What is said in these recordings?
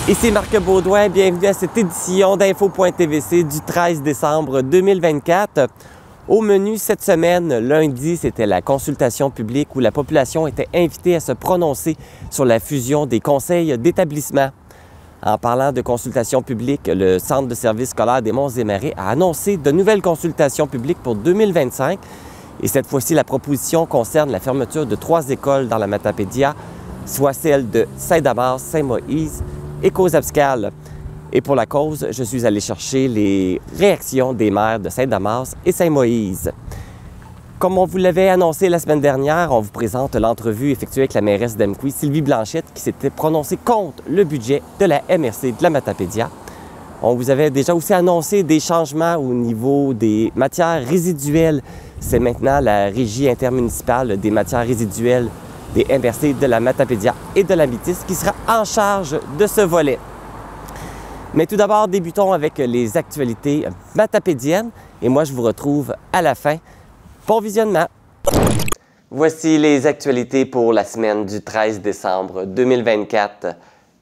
Ici Marc Baudouin, bienvenue à cette édition d'Info.tvc du 13 décembre 2024. Au menu cette semaine, lundi, c'était la consultation publique où la population était invitée à se prononcer sur la fusion des conseils d'établissement. En parlant de consultation publique, le Centre de services scolaires des Monts-et-Marais a annoncé de nouvelles consultations publiques pour 2025. Et cette fois-ci, la proposition concerne la fermeture de 3 écoles dans la Matapédia, soit celles de Saint-Damas, Saint-Moïse et Causse-Abscale. Et pour la cause, je suis allé chercher les réactions des maires de Saint-Damas et Saint-Moïse. Comme on vous l'avait annoncé la semaine dernière, on vous présente l'entrevue effectuée avec la mairesse d'Amqui, Sylvie Blanchette, qui s'était prononcée contre le budget de la MRC de la Matapédia. On vous avait déjà aussi annoncé des changements au niveau des matières résiduelles. C'est maintenant la Régie intermunicipale des matières résiduelles des MRC de la Matapédia et de la Métis qui sera en charge de ce volet. Mais tout d'abord, débutons avec les actualités matapédiennes et moi, je vous retrouve à la fin. Bon visionnement! Voici les actualités pour la semaine du 13 décembre 2024.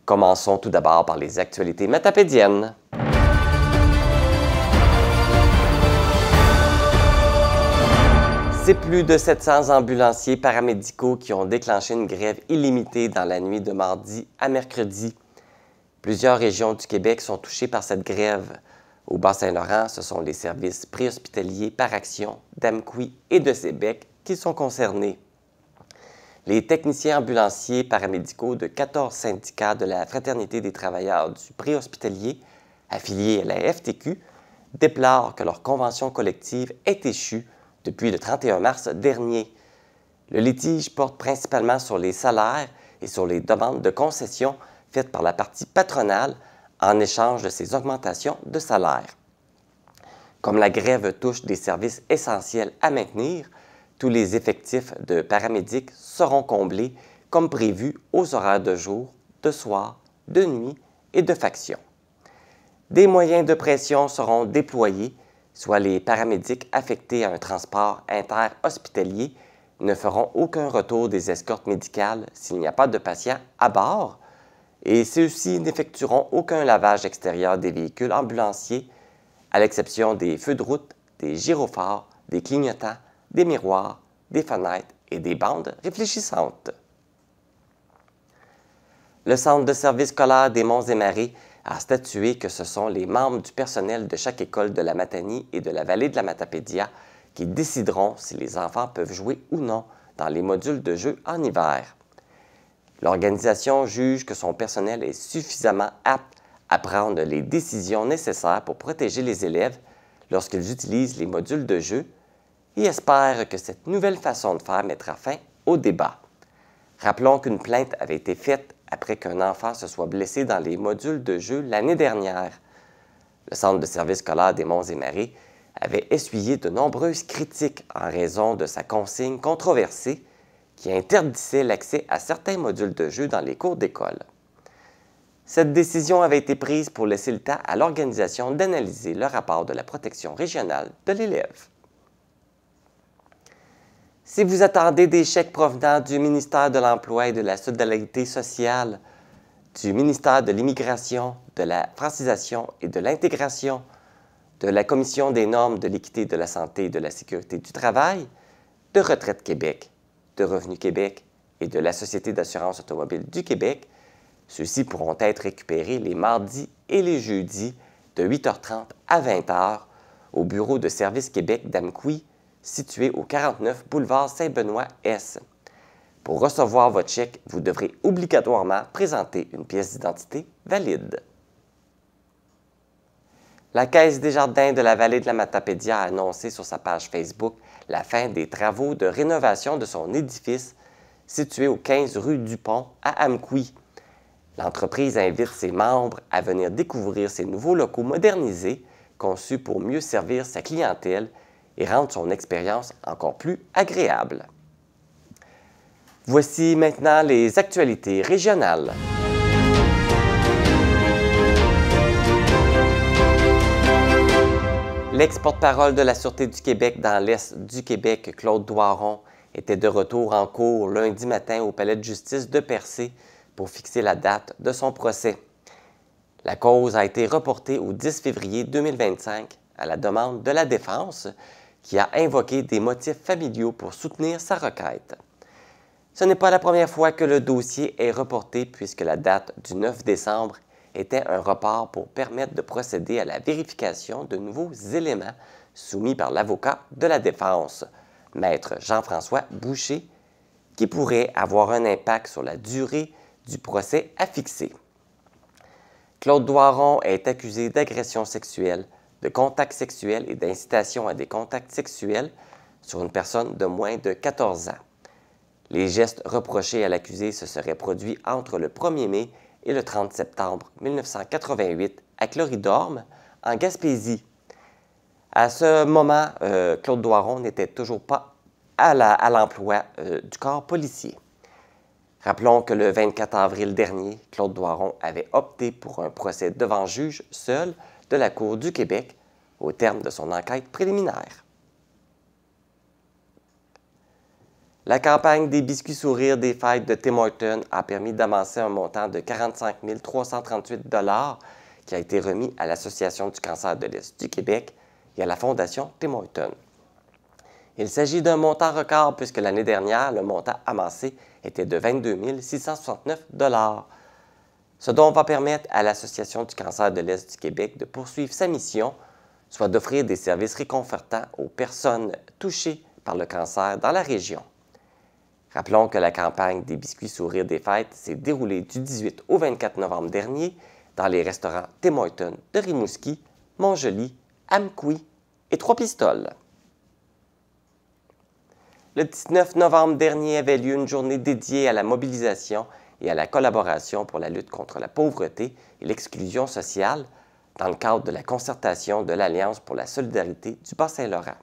Commençons tout d'abord par les actualités matapédiennes. C'est plus de 700 ambulanciers paramédicaux qui ont déclenché une grève illimitée dans la nuit de mardi à mercredi. Plusieurs régions du Québec sont touchées par cette grève. Au Bas-Saint-Laurent, ce sont les services préhospitaliers par action d'Amqui et de Sébec qui sont concernés. Les techniciens ambulanciers paramédicaux de 14 syndicats de la Fraternité des travailleurs du préhospitalier, affiliés à la FTQ, déplorent que leur convention collective est échue depuis le 31 mars dernier. Le litige porte principalement sur les salaires et sur les demandes de concessions faites par la partie patronale en échange de ces augmentations de salaire. Comme la grève touche des services essentiels à maintenir, tous les effectifs de paramédics seront comblés comme prévu aux horaires de jour, de soir, de nuit et de faction. Des moyens de pression seront déployés, soit les paramédics affectés à un transport interhospitalier ne feront aucun retour des escortes médicales s'il n'y a pas de patients à bord, et ceux-ci n'effectueront aucun lavage extérieur des véhicules ambulanciers, à l'exception des feux de route, des gyrophares, des clignotants, des miroirs, des fenêtres et des bandes réfléchissantes. Le Centre de services scolaires des Monts-et-Marais a statué que ce sont les membres du personnel de chaque école de la Matanie et de la vallée de la Matapédia qui décideront si les enfants peuvent jouer ou non dans les modules de jeu en hiver. L'organisation juge que son personnel est suffisamment apte à prendre les décisions nécessaires pour protéger les élèves lorsqu'ils utilisent les modules de jeu et espère que cette nouvelle façon de faire mettra fin au débat. Rappelons qu'une plainte avait été faite après qu'un enfant se soit blessé dans les modules de jeu l'année dernière. Le Centre de services scolaires des Monts-et-Marais avait essuyé de nombreuses critiques en raison de sa consigne controversée qui interdisait l'accès à certains modules de jeu dans les cours d'école. Cette décision avait été prise pour laisser le temps à l'organisation d'analyser le rapport de la protection régionale de l'élève. Si vous attendez des chèques provenant du ministère de l'Emploi et de la Solidarité sociale, du ministère de l'Immigration, de la Francisation et de l'Intégration, de la Commission des normes de l'équité de la santé et de la sécurité du travail, de Retraite Québec, de Revenu Québec et de la Société d'assurance automobile du Québec, ceux-ci pourront être récupérés les mardis et les jeudis de 8h30 à 20h au bureau de Service Québec d'Amqui, situé au 49 boulevard Saint-Benoît-S. Pour recevoir votre chèque, vous devrez obligatoirement présenter une pièce d'identité valide. La Caisse des jardins de la vallée de la Matapédia a annoncé sur sa page Facebook la fin des travaux de rénovation de son édifice situé au 15 rue Dupont à Amqui. L'entreprise invite ses membres à venir découvrir ses nouveaux locaux modernisés conçus pour mieux servir sa clientèle et rendre son expérience encore plus agréable. Voici maintenant les actualités régionales. L'ex-porte-parole de la Sûreté du Québec dans l'Est du Québec, Claude Doiron, était de retour en cours lundi matin au Palais de justice de Percé pour fixer la date de son procès. La cause a été reportée au 10 février 2025 à la demande de la défense, qui a invoqué des motifs familiaux pour soutenir sa requête. Ce n'est pas la première fois que le dossier est reporté puisque la date du 9 décembre était un report pour permettre de procéder à la vérification de nouveaux éléments soumis par l'avocat de la défense, Maître Jean-François Boucher, qui pourraient avoir un impact sur la durée du procès à fixer. Claude Doiron est accusé d'agression sexuelle, de contact sexuel et d'incitation à des contacts sexuels sur une personne de moins de 14 ans. Les gestes reprochés à l'accusé se seraient produits entre le 1er mai et le 30 septembre 1988 à Cloridorme, en Gaspésie. À ce moment, Claude Doiron n'était toujours pas à l'emploi du corps policier. Rappelons que le 24 avril dernier, Claude Doiron avait opté pour un procès devant juge seul de la Cour du Québec au terme de son enquête préliminaire. La campagne des biscuits sourires des fêtes de Tim Hortons a permis d'amasser un montant de 45 338 $ qui a été remis à l'Association du cancer de l'Est du Québec et à la Fondation Tim Hortons. Il s'agit d'un montant record puisque l'année dernière, le montant amassé était de 22 669 $, ce dont va permettre à l'Association du cancer de l'Est du Québec de poursuivre sa mission, soit d'offrir des services réconfortants aux personnes touchées par le cancer dans la région. Rappelons que la campagne des biscuits sourires des fêtes s'est déroulée du 18 au 24 novembre dernier dans les restaurants Tim Hortons de Rimouski, Montjoly, Amqui et Trois-Pistoles. Le 19 novembre dernier avait lieu une journée dédiée à la mobilisation et à la collaboration pour la lutte contre la pauvreté et l'exclusion sociale dans le cadre de la concertation de l'Alliance pour la solidarité du Bas-Saint-Laurent.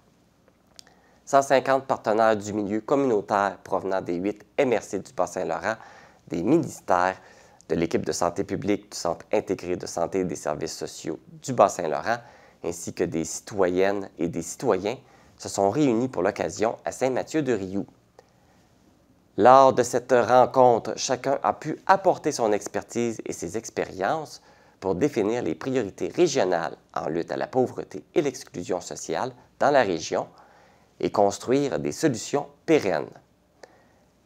150 partenaires du milieu communautaire provenant des 8 MRC du Bas-Saint-Laurent, des ministères, de l'équipe de santé publique du Centre intégré de santé et des services sociaux du Bas-Saint-Laurent, ainsi que des citoyennes et des citoyens se sont réunis pour l'occasion à Saint-Mathieu-de-Riou. Lors de cette rencontre, chacun a pu apporter son expertise et ses expériences pour définir les priorités régionales en lutte à la pauvreté et l'exclusion sociale dans la région et construire des solutions pérennes.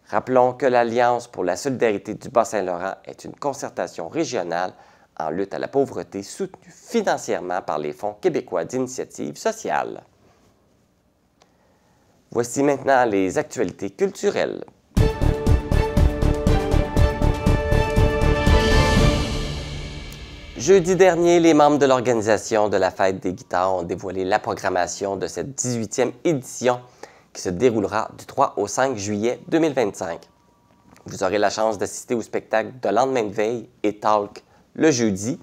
Rappelons que l'Alliance pour la solidarité du Bas-Saint-Laurent est une concertation régionale en lutte à la pauvreté soutenue financièrement par les Fonds québécois d'initiative sociale. Voici maintenant les actualités culturelles. Jeudi dernier, les membres de l'organisation de la Fête des guitares ont dévoilé la programmation de cette 18e édition qui se déroulera du 3 au 5 juillet 2025. Vous aurez la chance d'assister au spectacle de Lendemain de veille et Talk le jeudi,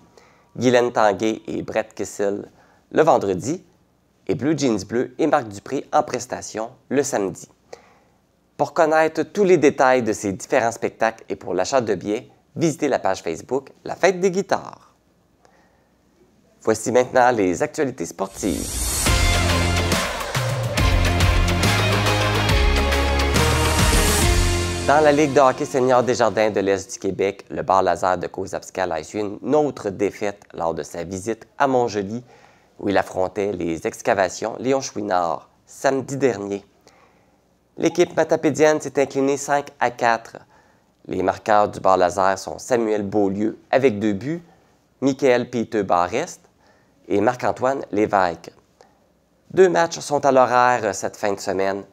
Guylaine Tanguay et Brett Kissel le vendredi, et Blue Jeans Bleu et Marc Dupré en prestation le samedi. Pour connaître tous les détails de ces différents spectacles et pour l'achat de billets, visitez la page Facebook La Fête des guitares. Voici maintenant les actualités sportives. Dans la Ligue de hockey senior des Jardins de l'Est du Québec, le Bar Laser de Cozapiscal a essuyé une autre défaite lors de sa visite à Montjoly, où il affrontait les excavations Léon Chouinard samedi dernier. L'équipe matapédienne s'est inclinée 5-4. Les marqueurs du Bar Laser sont Samuel Beaulieu avec 2 buts, Michael Peter Barrest et Marc-Antoine Lévesque. 2 matchs sont à l'horaire cette fin de semaine.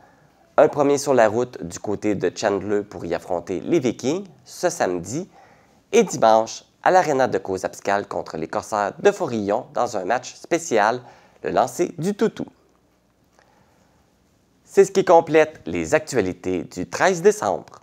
Un premier sur la route du côté de Chandler pour y affronter les Vikings ce samedi et dimanche à l'Arena de Cozapiscal contre les Corsaires de Forillon dans un match spécial, le lancer du toutou. C'est ce qui complète les actualités du 13 décembre.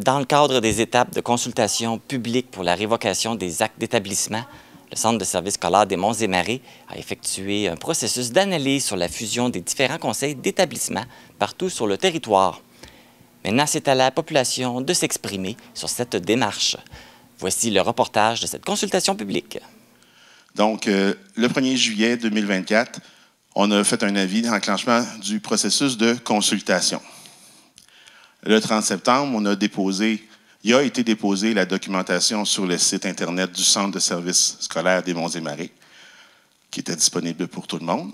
Dans le cadre des étapes de consultation publique pour la révocation des actes d'établissement, le Centre de services scolaires des Monts-et-Marais a effectué un processus d'analyse sur la fusion des différents conseils d'établissement partout sur le territoire. Maintenant, c'est à la population de s'exprimer sur cette démarche. Voici le reportage de cette consultation publique. Donc, le 1er juillet 2024, on a fait un avis d'enclenchement du processus de consultation. Le 30 septembre, il a été déposé la documentation sur le site Internet du Centre de services scolaires des Monts-et-Marais, qui était disponible pour tout le monde.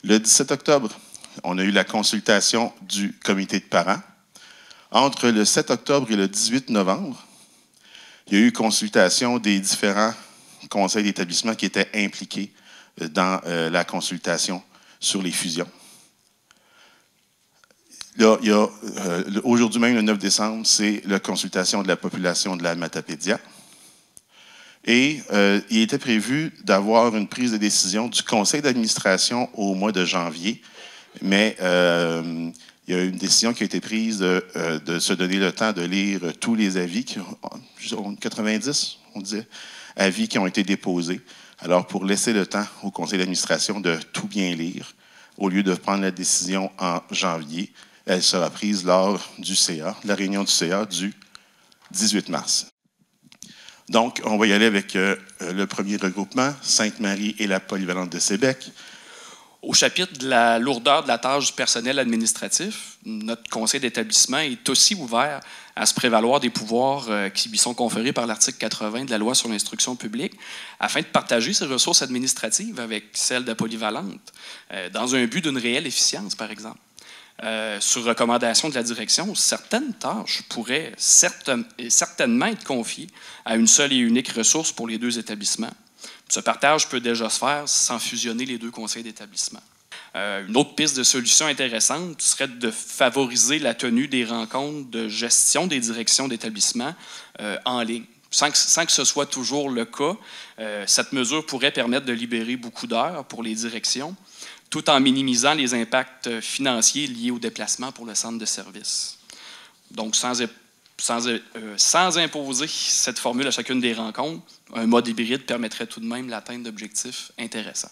Le 17 octobre, on a eu la consultation du comité de parents. Entre le 7 octobre et le 18 novembre, il y a eu consultation des différents conseils d'établissement qui étaient impliqués dans la consultation sur les fusions. Là, aujourd'hui même, le 9 décembre, c'est la consultation de la population de la Matapédia. Et il était prévu d'avoir une prise de décision du conseil d'administration au mois de janvier, mais il y a une décision qui a été prise de se donner le temps de lire tous les avis, 90, on disait, avis qui ont été déposés. Alors, pour laisser le temps au conseil d'administration de tout bien lire, au lieu de prendre la décision en janvier, elle sera prise lors du CA, la réunion du CA du 18 mars. Donc, on va y aller avec le premier regroupement, Sainte-Marie et la polyvalente de Sébec. Au chapitre de la lourdeur de la tâche du personnel administratif, notre conseil d'établissement est aussi ouvert à se prévaloir des pouvoirs qui lui sont conférés par l'article 80 de la Loi sur l'instruction publique afin de partager ses ressources administratives avec celles de polyvalente, dans un but d'une réelle efficience, par exemple. Sur recommandation de la direction, certaines tâches pourraient certainement être confiées à une seule et unique ressource pour les deux établissements. Ce partage peut déjà se faire sans fusionner les deux conseils d'établissement. Une autre piste de solution intéressante serait de favoriser la tenue des rencontres de gestion des directions d'établissement en ligne. Sans que ce soit toujours le cas, cette mesure pourrait permettre de libérer beaucoup d'heures pour les directions, tout en minimisant les impacts financiers liés au déplacement pour le centre de service. Donc, sans imposer cette formule à chacune des rencontres, un mode hybride permettrait tout de même l'atteinte d'objectifs intéressants.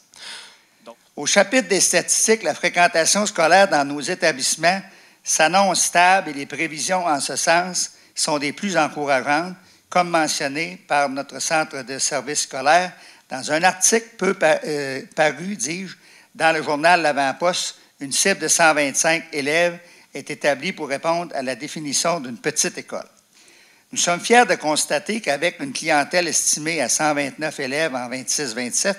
Au chapitre des statistiques, la fréquentation scolaire dans nos établissements s'annonce stable et les prévisions en ce sens sont des plus encourageantes, comme mentionné par notre centre de services scolaires dans un article peu paru, dis-je, dans le journal L'Avant-Poste. Une cible de 125 élèves est établie pour répondre à la définition d'une petite école. Nous sommes fiers de constater qu'avec une clientèle estimée à 129 élèves en 26-27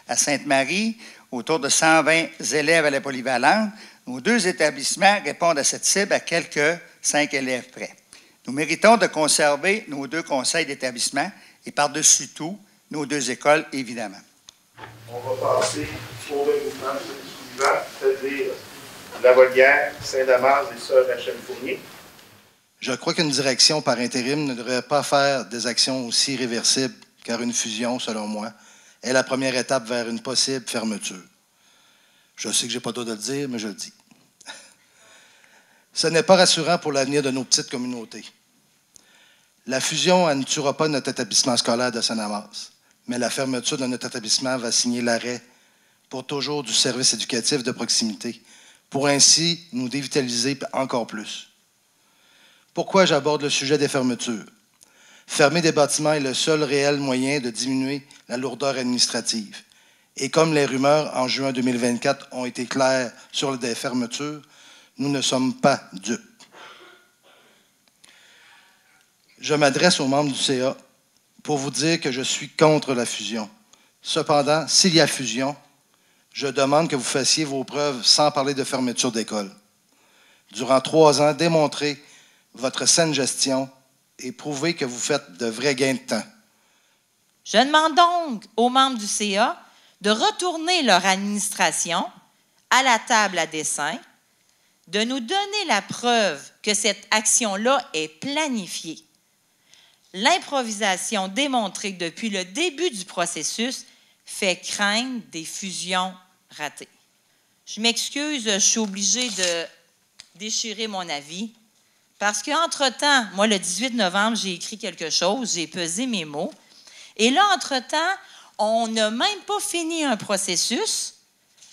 à Sainte-Marie, autour de 120 élèves à la polyvalente, nos deux établissements répondent à cette cible à quelques 5 élèves près. Nous méritons de conserver nos deux conseils d'établissement et par-dessus tout, nos deux écoles, évidemment. On va passer au regroupement suivant, c'est-à-dire La Volière, Saint-Damas et Sœur Rachel Fournier. Je crois qu'une direction par intérim ne devrait pas faire des actions aussi irréversibles, car une fusion, selon moi, est la première étape vers une possible fermeture. Je sais que je n'ai pas le droit de le dire, mais je le dis. Ce n'est pas rassurant pour l'avenir de nos petites communautés. La fusion ne tuera pas notre établissement scolaire de Saint-Damas, mais la fermeture de notre établissement va signer l'arrêt pour toujours du service éducatif de proximité, pour ainsi nous dévitaliser encore plus. Pourquoi j'aborde le sujet des fermetures? Fermer des bâtiments est le seul réel moyen de diminuer la lourdeur administrative. Et comme les rumeurs en juin 2024 ont été claires sur des fermetures, nous ne sommes pas dupes. Je m'adresse aux membres du CA pour vous dire que je suis contre la fusion. Cependant, s'il y a fusion, je demande que vous fassiez vos preuves sans parler de fermeture d'école. Durant 3 ans, démontrez votre saine gestion et prouvez que vous faites de vrais gains de temps. Je demande donc aux membres du CA de retourner leur administration à la table à dessin, de nous donner la preuve que cette action-là est planifiée. L'improvisation démontrée depuis le début du processus fait craindre des fusions ratées. Je m'excuse, je suis obligée de déchirer mon avis parce qu'entre-temps, moi, le 18 novembre, j'ai écrit quelque chose, j'ai pesé mes mots. Et là, entre-temps, on n'a même pas fini un processus.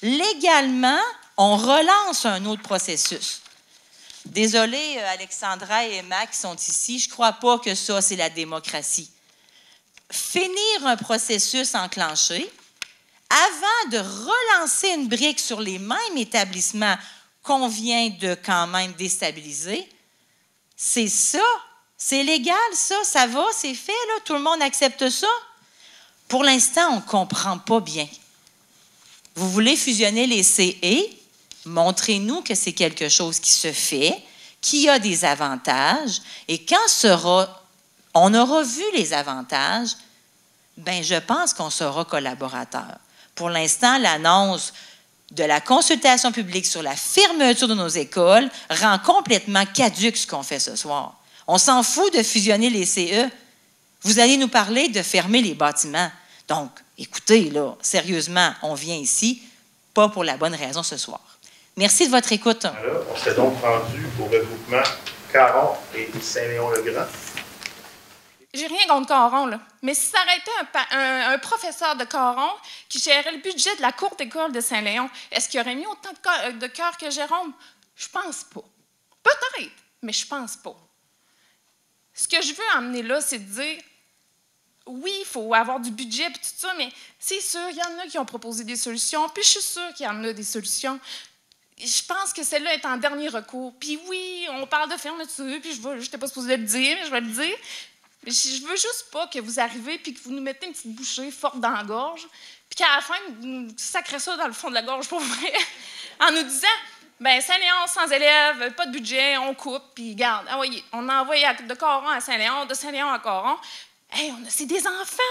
Légalement, on relance un autre processus. Désolée, Alexandra et Emma qui sont ici, je ne crois pas que ça, c'est la démocratie. finir un processus enclenché avant de relancer une brique sur les mêmes établissements qu'on vient de quand même déstabiliser. C'est ça. C'est légal, ça va, c'est fait, là. Tout le monde accepte ça. Pour l'instant, on ne comprend pas bien. Vous voulez fusionner les CE? Montrez-nous que c'est quelque chose qui se fait, qui a des avantages, et quand on aura vu les avantages, bien, je pense qu'on sera collaborateur. Pour l'instant, l'annonce de la consultation publique sur la fermeture de nos écoles rend complètement caduque ce qu'on fait ce soir. On s'en fout de fusionner les CE. Vous allez nous parler de fermer les bâtiments. Donc, écoutez, là, sérieusement, on vient ici, pas pour la bonne raison ce soir. Merci de votre écoute. Alors, on s'est donc rendu au regroupement Caron et Saint-Léon-le-Grand. J'ai rien contre Caron, là. Mais si ça aurait été un professeur de Caron qui gérait le budget de la cour d'école de Saint-Léon, est-ce qu'il aurait mis autant de cœur que Jérôme? Je pense pas. Peut-être, mais je pense pas. Ce que je veux emmener là, c'est de dire, oui, il faut avoir du budget et tout ça, mais c'est sûr, il y en a qui ont proposé des solutions, puis je suis sûre qu'il y en a des solutions. Je pense que celle-là est en dernier recours. Puis oui, on parle de fermeture, puis je n'étais pas supposée le dire, mais je vais le dire. Mais je veux juste pas que vous arrivez puis que vous nous mettez une petite bouchée forte dans la gorge, puis qu'à la fin, vous nous sacrez ça dans le fond de la gorge, pour vrai, en nous disant, bien, Saint-Léon, sans élèves, pas de budget, on coupe, puis garde, envoyez. On a envoyé de Caron à Saint-Léon, de Saint-Léon à Caron. Hey, c'est des enfants!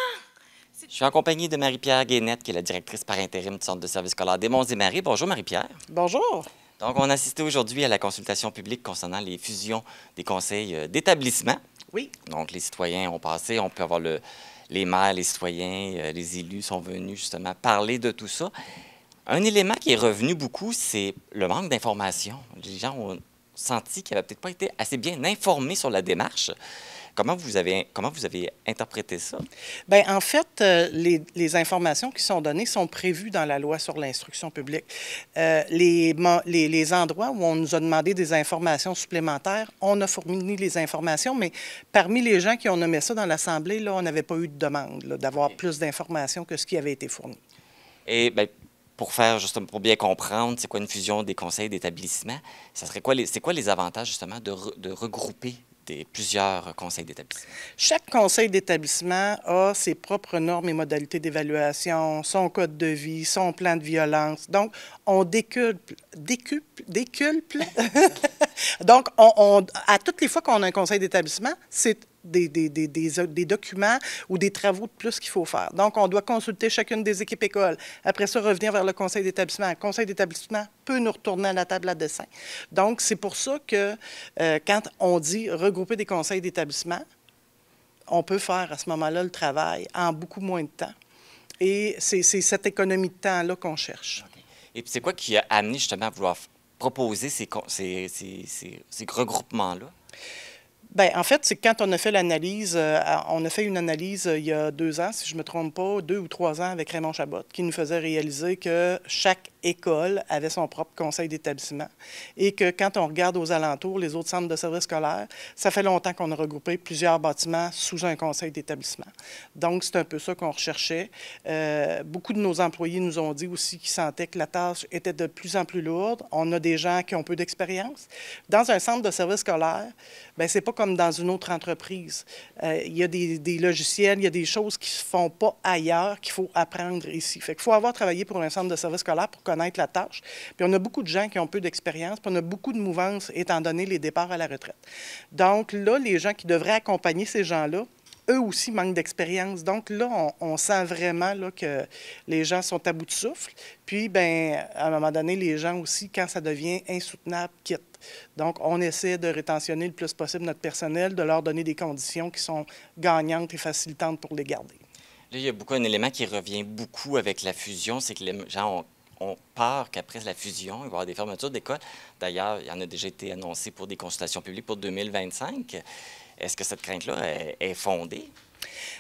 Je suis en compagnie de Marie-Pierre Guénette, qui est la directrice par intérim du Centre de service scolaire des Monts-et-Maries. Bonjour, Marie-Pierre. Bonjour. Donc, on a assisté aujourd'hui à la consultation publique concernant les fusions des conseils d'établissement. Oui. Donc, les citoyens ont passé, on peut avoir les maires, les citoyens, les élus sont venus justement parler de tout ça. Un élément qui est revenu beaucoup, c'est le manque d'information. Les gens ont senti qu'ils n'avaient peut-être pas été assez bien informés sur la démarche. Comment vous avez interprété ça? Bien, en fait, les informations qui sont données sont prévues dans la loi sur l'instruction publique. Les endroits où on nous a demandé des informations supplémentaires, on a fourni les informations, mais parmi les gens qui ont nommé ça dans l'Assemblée, là, on n'avait pas eu de demande d'avoir plus d'informations que ce qui avait été fourni. Et bien, pour bien comprendre, c'est quoi une fusion des conseils d'établissement? C'est quoi les avantages, justement, de regrouper plusieurs conseils d'établissement? Chaque conseil d'établissement a ses propres normes et modalités d'évaluation, son code de vie, son plan de violence. Donc, on décuple. Donc, à toutes les fois qu'on a un conseil d'établissement, c'est des documents ou des travaux de plus qu'il faut faire. Donc, on doit consulter chacune des équipes écoles. Après ça, revenir vers le conseil d'établissement. Le conseil d'établissement peut nous retourner à la table à dessin. Donc, c'est pour ça que quand on dit regrouper des conseils d'établissement, on peut faire à ce moment-là le travail en beaucoup moins de temps. Et c'est cette économie de temps-là qu'on cherche. Okay. Et puis, c'est quoi qui a amené justement à vouloir proposer ces regroupements-là? Bien, en fait, c'est quand on a fait l'analyse, on a fait une analyse il y a 2 ans, si je ne me trompe pas, 2 ou 3 ans avec Raymond Chabot, qui nous faisait réaliser que chaque école avait son propre conseil d'établissement et que quand on regarde aux alentours, les autres centres de services scolaires, ça fait longtemps qu'on a regroupé plusieurs bâtiments sous un conseil d'établissement. Donc, c'est un peu ça qu'on recherchait. Beaucoup de nos employés nous ont dit aussi qu'ils sentaient que la tâche était de plus en plus lourde. On a des gens qui ont peu d'expérience. Dans un centre de services scolaires, bien, c'est pas comme dans une autre entreprise. Il y a des logiciels, il y a des choses qui ne se font pas ailleurs qu'il faut apprendre ici. Fait qu'il faut avoir travaillé pour un centre de services scolaires pour connaître la tâche. Puis on a beaucoup de gens qui ont peu d'expérience, puis on a beaucoup de mouvances étant donné les départs à la retraite. Donc là, les gens qui devraient accompagner ces gens-là, eux aussi manquent d'expérience. Donc là, on sent vraiment là, que les gens sont à bout de souffle. Puis, bien, à un moment donné, les gens aussi, quand ça devient insoutenable, quittent. Donc, on essaie de rétentionner le plus possible notre personnel, de leur donner des conditions qui sont gagnantes et facilitantes pour les garder. Là, il y a un élément qui revient beaucoup avec la fusion, c'est que les gens ont peur qu'après la fusion, il va y avoir des fermetures d'écoles. D'ailleurs, il y en a déjà été annoncé pour des consultations publiques pour 2025. Est-ce que cette crainte-là est fondée?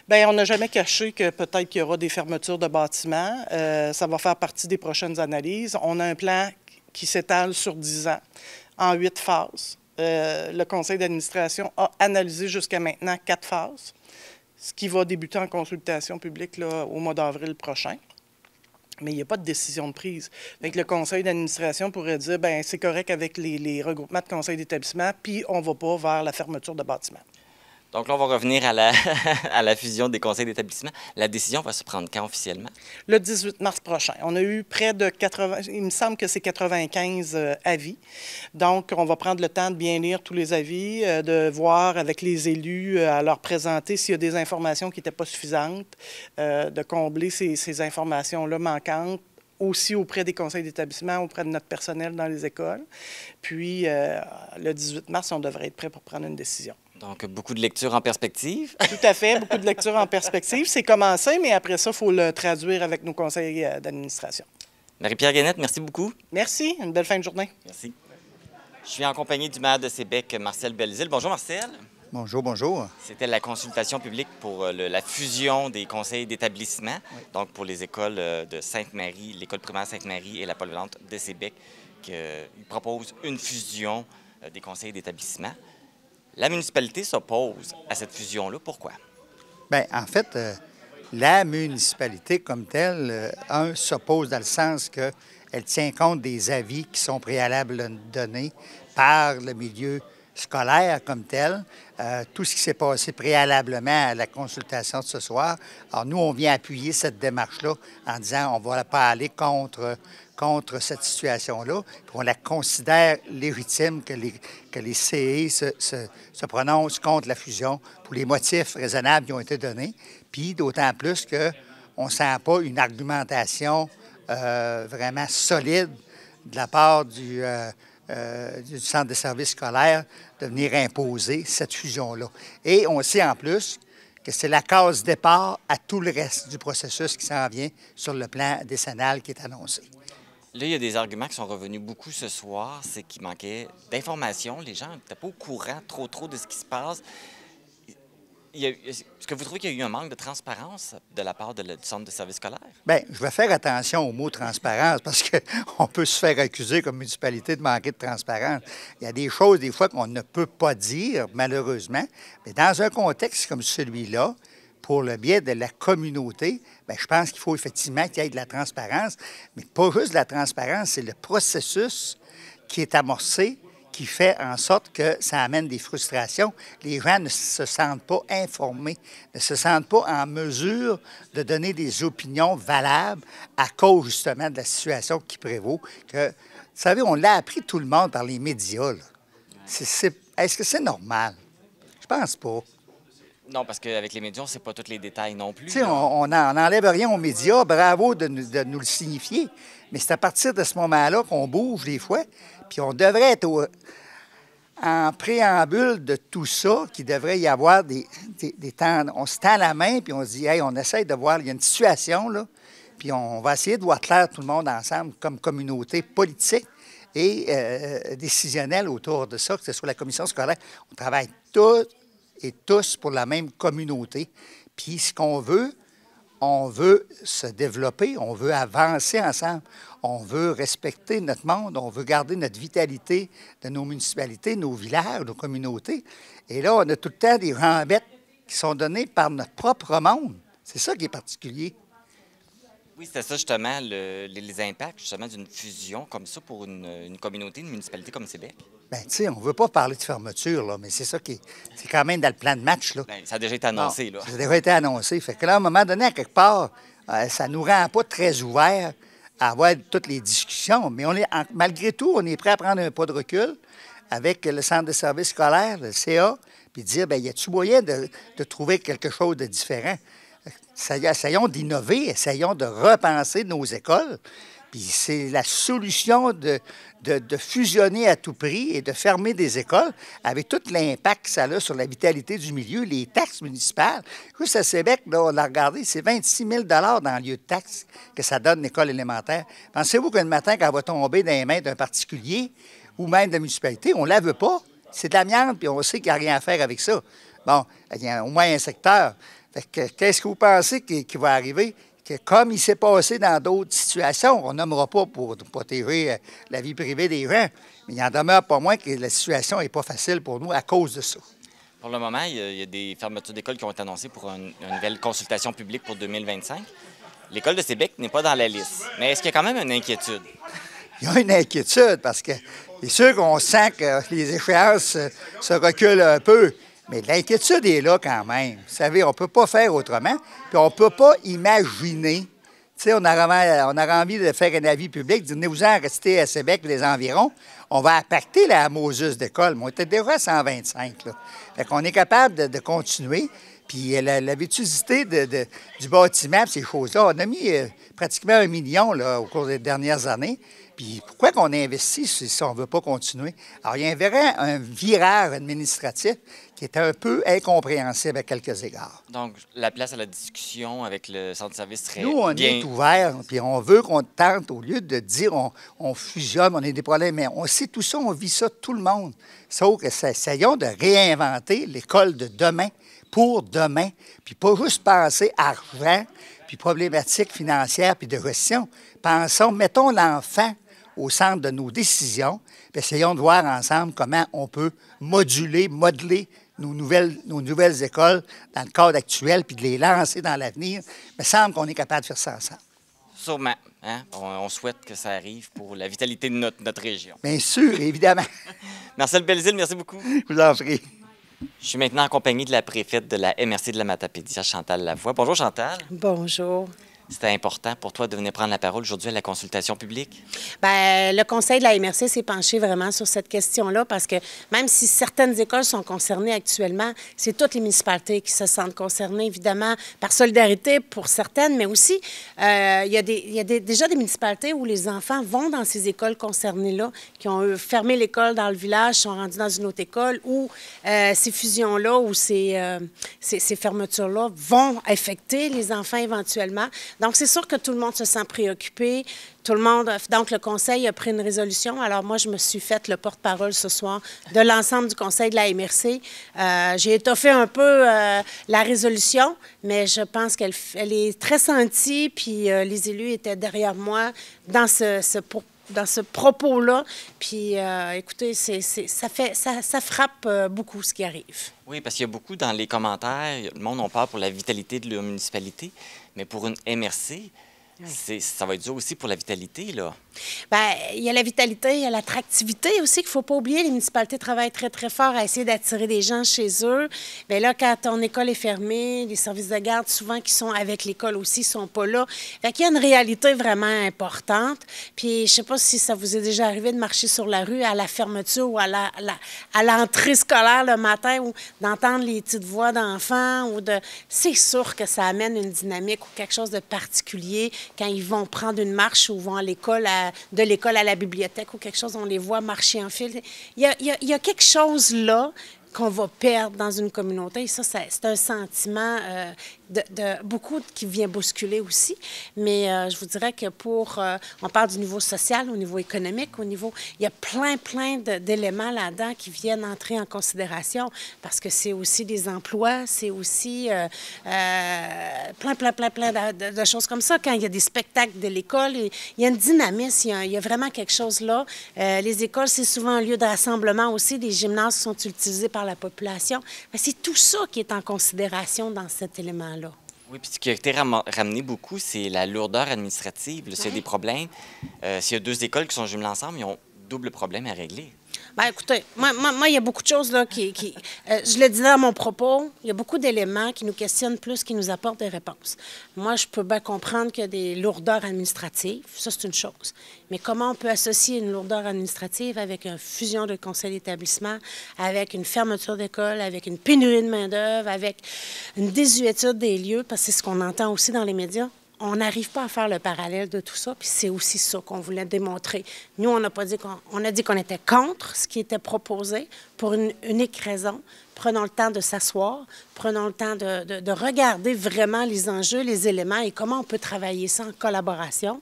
Bien, on n'a jamais caché que peut-être qu'il y aura des fermetures de bâtiments. Ça va faire partie des prochaines analyses. On a un plan qui s'étale sur 10 ans, en 8 phases. Le conseil d'administration a analysé jusqu'à maintenant 4 phases. ce qui va débuter en consultation publique là, au mois d'avril prochain. Mais il n'y a pas de décision de prise. Donc, le conseil d'administration pourrait dire, bien, c'est correct avec les regroupements de conseils d'établissement, puis on ne va pas vers la fermeture de bâtiments. Donc là, on va revenir à la fusion des conseils d'établissement. La décision va se prendre quand officiellement? Le 18 mars prochain. On a eu près de 80, il me semble que c'est 95 avis. Donc, on va prendre le temps de bien lire tous les avis, de voir avec les élus, à leur présenter s'il y a des informations qui n'étaient pas suffisantes, de combler ces informations-là manquantes, aussi auprès des conseils d'établissement, auprès de notre personnel dans les écoles. Puis, le 18 mars, on devrait être prêt pour prendre une décision. Donc, beaucoup de lectures en perspective. Tout à fait, beaucoup de lectures en perspective. C'est commencé, mais après ça, il faut le traduire avec nos conseils d'administration. Marie-Pierre Guénette, merci beaucoup. Merci, une belle fin de journée. Merci. Je suis en compagnie du maire de Sébec, Marcel Belzile. Bonjour, Marcel. Bonjour, bonjour. C'était la consultation publique pour la fusion des conseils d'établissement, donc pour les écoles de Sainte-Marie, l'école primaire Sainte-Marie et la polyvalente de Sébec, qui propose une fusion des conseils d'établissement. La municipalité s'oppose à cette fusion-là. Pourquoi? Bien, en fait, la municipalité comme telle, s'oppose dans le sens qu'elle tient compte des avis qui sont préalables donnés par le milieu scolaire comme tel, tout ce qui s'est passé préalablement à la consultation de ce soir. Alors, nous, on vient appuyer cette démarche-là en disant on ne va pas aller contre cette situation-là. On la considère légitime que les CE se prononcent contre la fusion pour les motifs raisonnables qui ont été donnés, puis d'autant plus qu'on ne sent pas une argumentation vraiment solide de la part du centre de services scolaires de venir imposer cette fusion-là. Et on sait en plus que c'est la case départ à tout le reste du processus qui s'en vient sur le plan décennal qui est annoncé. Là, il y a des arguments qui sont revenus beaucoup ce soir, c'est qu'il manquait d'informations. Les gens n'étaient pas au courant trop de ce qui se passe. Est-ce que vous trouvez qu'il y a eu un manque de transparence de la part du centre de services scolaires? Bien, je vais faire attention au mot transparence parce qu'on peut se faire accuser comme municipalité de manquer de transparence. Il y a des choses, des fois, qu'on ne peut pas dire, malheureusement. Mais dans un contexte comme celui-là, pour le biais de la communauté, bien, je pense qu'il faut effectivement qu'il y ait de la transparence, mais pas juste de la transparence, c'est le processus qui est amorcé, qui fait en sorte que ça amène des frustrations. Les gens ne se sentent pas informés, ne se sentent pas en mesure de donner des opinions valables à cause justement de la situation qui prévaut. Vous savez, on l'a appris tout le monde par les médias. Est-ce que c'est normal? Je pense pas. Non, parce qu'avec les médias, on ne sait pas tous les détails non plus. Tu sais, on n'enlève rien aux médias. Bravo de nous le signifier. Mais c'est à partir de ce moment-là qu'on bouge des fois. Puis on devrait être en préambule de tout ça, qu'il devrait y avoir des temps. On se tend la main, puis on se dit, hey, on essaie de voir, il y a une situation, là. Puis on va essayer de voir clair tout le monde ensemble comme communauté politique et décisionnelle autour de ça, que ce soit la commission scolaire. On travaille tous pour la même communauté. Puis ce qu'on veut, on veut se développer, on veut avancer ensemble, on veut respecter notre monde, on veut garder notre vitalité de nos municipalités, nos villages, nos communautés. Et là, on a tout le temps des rembettes qui sont données par notre propre monde. C'est ça qui est particulier. Oui, c'était ça justement, les impacts justement d'une fusion comme ça pour une communauté, une municipalité comme Sébec. Bien, tu sais, on ne veut pas parler de fermeture, là, mais c'est ça qui est... C'est quand même dans le plan de match, là. Bien, ça a déjà été annoncé, là. Ça a déjà été annoncé. Fait que là, à un moment donné, à quelque part, ça ne nous rend pas très ouverts à avoir toutes les discussions. Mais malgré tout, on est prêt à prendre un pas de recul avec le centre de services scolaires, le CA, puis dire, bien, y a-t-il moyen de trouver quelque chose de différent? Essayons d'innover, essayons de repenser nos écoles. Puis c'est la solution de fusionner à tout prix et de fermer des écoles avec tout l'impact que ça a sur la vitalité du milieu, les taxes municipales. Juste à Sébec, là, on l'a regardé, c'est 26 000 dans le lieu de taxes que ça donne l'école élémentaire. Pensez-vous que le matin, quand elle va tomber dans les mains d'un particulier ou même de la municipalité, on ne la veut pas? C'est de l'amiante, puis on sait qu'il n'y a rien à faire avec ça. Bon, il y a au moins un secteur. Fait que, qu'est-ce que vous pensez qui va arriver? Que comme il s'est passé dans d'autres situations, on nommera pas pour protéger la vie privée des gens, mais il n'en demeure pas moins que la situation n'est pas facile pour nous à cause de ça. Pour le moment, il y a des fermetures d'écoles qui ont été annoncées pour une nouvelle consultation publique pour 2025. L'école de Sébec n'est pas dans la liste. Mais est-ce qu'il y a quand même une inquiétude? Il y a une inquiétude parce que c'est sûr qu'on sent que les échéances se reculent un peu. Mais l'inquiétude est là quand même. Vous savez, on ne peut pas faire autrement. Puis on ne peut pas imaginer. Tu sais, on a envie de faire un avis public, de venez-vous-en rester à Sébec et les environs. On va impacter la Moses d'école. Mais on était déjà à 125. Là. Fait qu'on est capable de continuer. Puis la vétusté du bâtiment, ces choses-là, on a mis pratiquement 1 million là, au cours des dernières années. Puis pourquoi qu'on investit si on ne veut pas continuer? Alors, il y a un virage administratif qui est un peu incompréhensible à quelques égards. Donc, la place à la discussion avec le centre de service serait Nous, on est ouvert, puis on veut qu'on tente, au lieu de dire on fusionne, on a des problèmes, mais on sait tout ça, on vit ça tout le monde. Sauf que essayons de réinventer l'école de demain pour demain, puis pas juste penser argent, puis problématiques financières, puis de gestion. Pensons, mettons l'enfant au centre de nos décisions, puis essayons de voir ensemble comment on peut modeler nos nouvelles écoles dans le cadre actuel, puis de les lancer dans l'avenir. Il me semble qu'on est capable de faire ça ensemble. Sûrement. Hein? On souhaite que ça arrive pour la vitalité de notre région. Bien sûr, évidemment. Marcel Belzile, merci beaucoup. Je vous en prie. Je suis maintenant en compagnie de la préfète de la MRC de la Matapédia, Chantal Lavoie. Bonjour, Chantal. Bonjour. C'était important pour toi de venir prendre la parole aujourd'hui à la consultation publique? Bien, le Conseil de la MRC s'est penché vraiment sur cette question-là parce que même si certaines écoles sont concernées actuellement, c'est toutes les municipalités qui se sentent concernées, évidemment, par solidarité pour certaines, mais aussi, il y a déjà des municipalités où les enfants vont dans ces écoles concernées-là, qui ont fermé l'école dans le village, sont rendus dans une autre école, où ces fusions-là ou ces fermetures-là vont affecter les enfants éventuellement. Donc, c'est sûr que tout le monde se sent préoccupé. Tout le monde. Donc, le Conseil a pris une résolution. Alors, moi, je me suis faite le porte-parole ce soir de l'ensemble du Conseil de la MRC. J'ai étoffé un peu la résolution, mais je pense qu'elle est très sentie, puis les élus étaient derrière moi dans ce propos-là. Puis, écoutez, ça frappe beaucoup ce qui arrive. Oui, parce qu'il y a beaucoup dans les commentaires, le monde a peur pour la vitalité de leur municipalité, mais pour une MRC, ça va être dur aussi pour la vitalité, là. Bien, il y a la vitalité, il y a l'attractivité aussi qu'il ne faut pas oublier. Les municipalités travaillent très, très fort à essayer d'attirer des gens chez eux. Bien là, quand ton école est fermée, les services de garde, souvent, qui sont avec l'école aussi, ne sont pas là. Fait qu'il y a une réalité vraiment importante. Puis, je ne sais pas si ça vous est déjà arrivé de marcher sur la rue à la fermeture ou à l'entrée scolaire le matin ou d'entendre les petites voix d'enfants ou de... C'est sûr que ça amène une dynamique ou quelque chose de particulier quand ils vont prendre une marche ou vont à l'école, de l'école à la bibliothèque ou quelque chose, on les voit marcher en file. Il y a quelque chose là qu'on va perdre dans une communauté. Et ça, c'est un sentiment de beaucoup qui vient bousculer aussi. Mais je vous dirais que on parle du niveau social, au niveau économique, au niveau... Il y a plein d'éléments là-dedans qui viennent entrer en considération parce que c'est aussi des emplois, c'est aussi plein de choses comme ça. Quand il y a des spectacles de l'école, il y a une dynamisme, il y a vraiment quelque chose là. Les écoles, c'est souvent un lieu de rassemblement aussi. Les gymnases sont utilisés par la population. C'est tout ça qui est en considération dans cet élément-là. Oui, puis ce qui a été ramené beaucoup, c'est la lourdeur administrative. S'il y a des problèmes, s'il y a 2 écoles qui sont jumelées ensemble, ils ont double problème à régler. Bien, écoutez, moi, il y a beaucoup de choses là je le disais dans mon propos, il y a beaucoup d'éléments qui nous questionnent plus, qui nous apportent des réponses. Moi, je peux bien comprendre qu'il y a des lourdeurs administratives, ça, c'est une chose. Mais comment on peut associer une lourdeur administrative avec une fusion de conseil d'établissement, avec une fermeture d'école, avec une pénurie de main-d'œuvre, avec une désuétude des lieux, parce que c'est ce qu'on entend aussi dans les médias. On n'arrive pas à faire le parallèle de tout ça, puis c'est aussi ça qu'on voulait démontrer. Nous, on a dit qu'on était contre ce qui était proposé pour une unique raison. Prenons le temps de s'asseoir, prenons le temps de regarder vraiment les enjeux, les éléments et comment on peut travailler ça en collaboration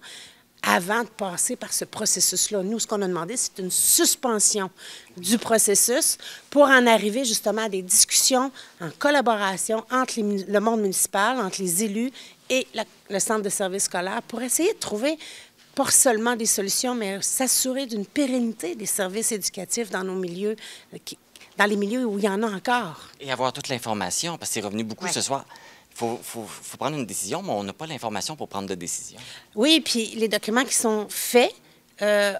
avant de passer par ce processus-là. Nous, ce qu'on a demandé, c'est une suspension du processus pour en arriver justement à des discussions en collaboration entre le monde municipal, entre les élus et le centre de services scolaires pour essayer de trouver pas seulement des solutions, mais s'assurer d'une pérennité des services éducatifs dans nos milieux dans les milieux où il y en a encore. Et avoir toute l'information, parce que c'est revenu beaucoup ce soir. Il faut prendre une décision, mais on n'a pas l'information pour prendre de décision. Oui, puis les documents qui sont faits,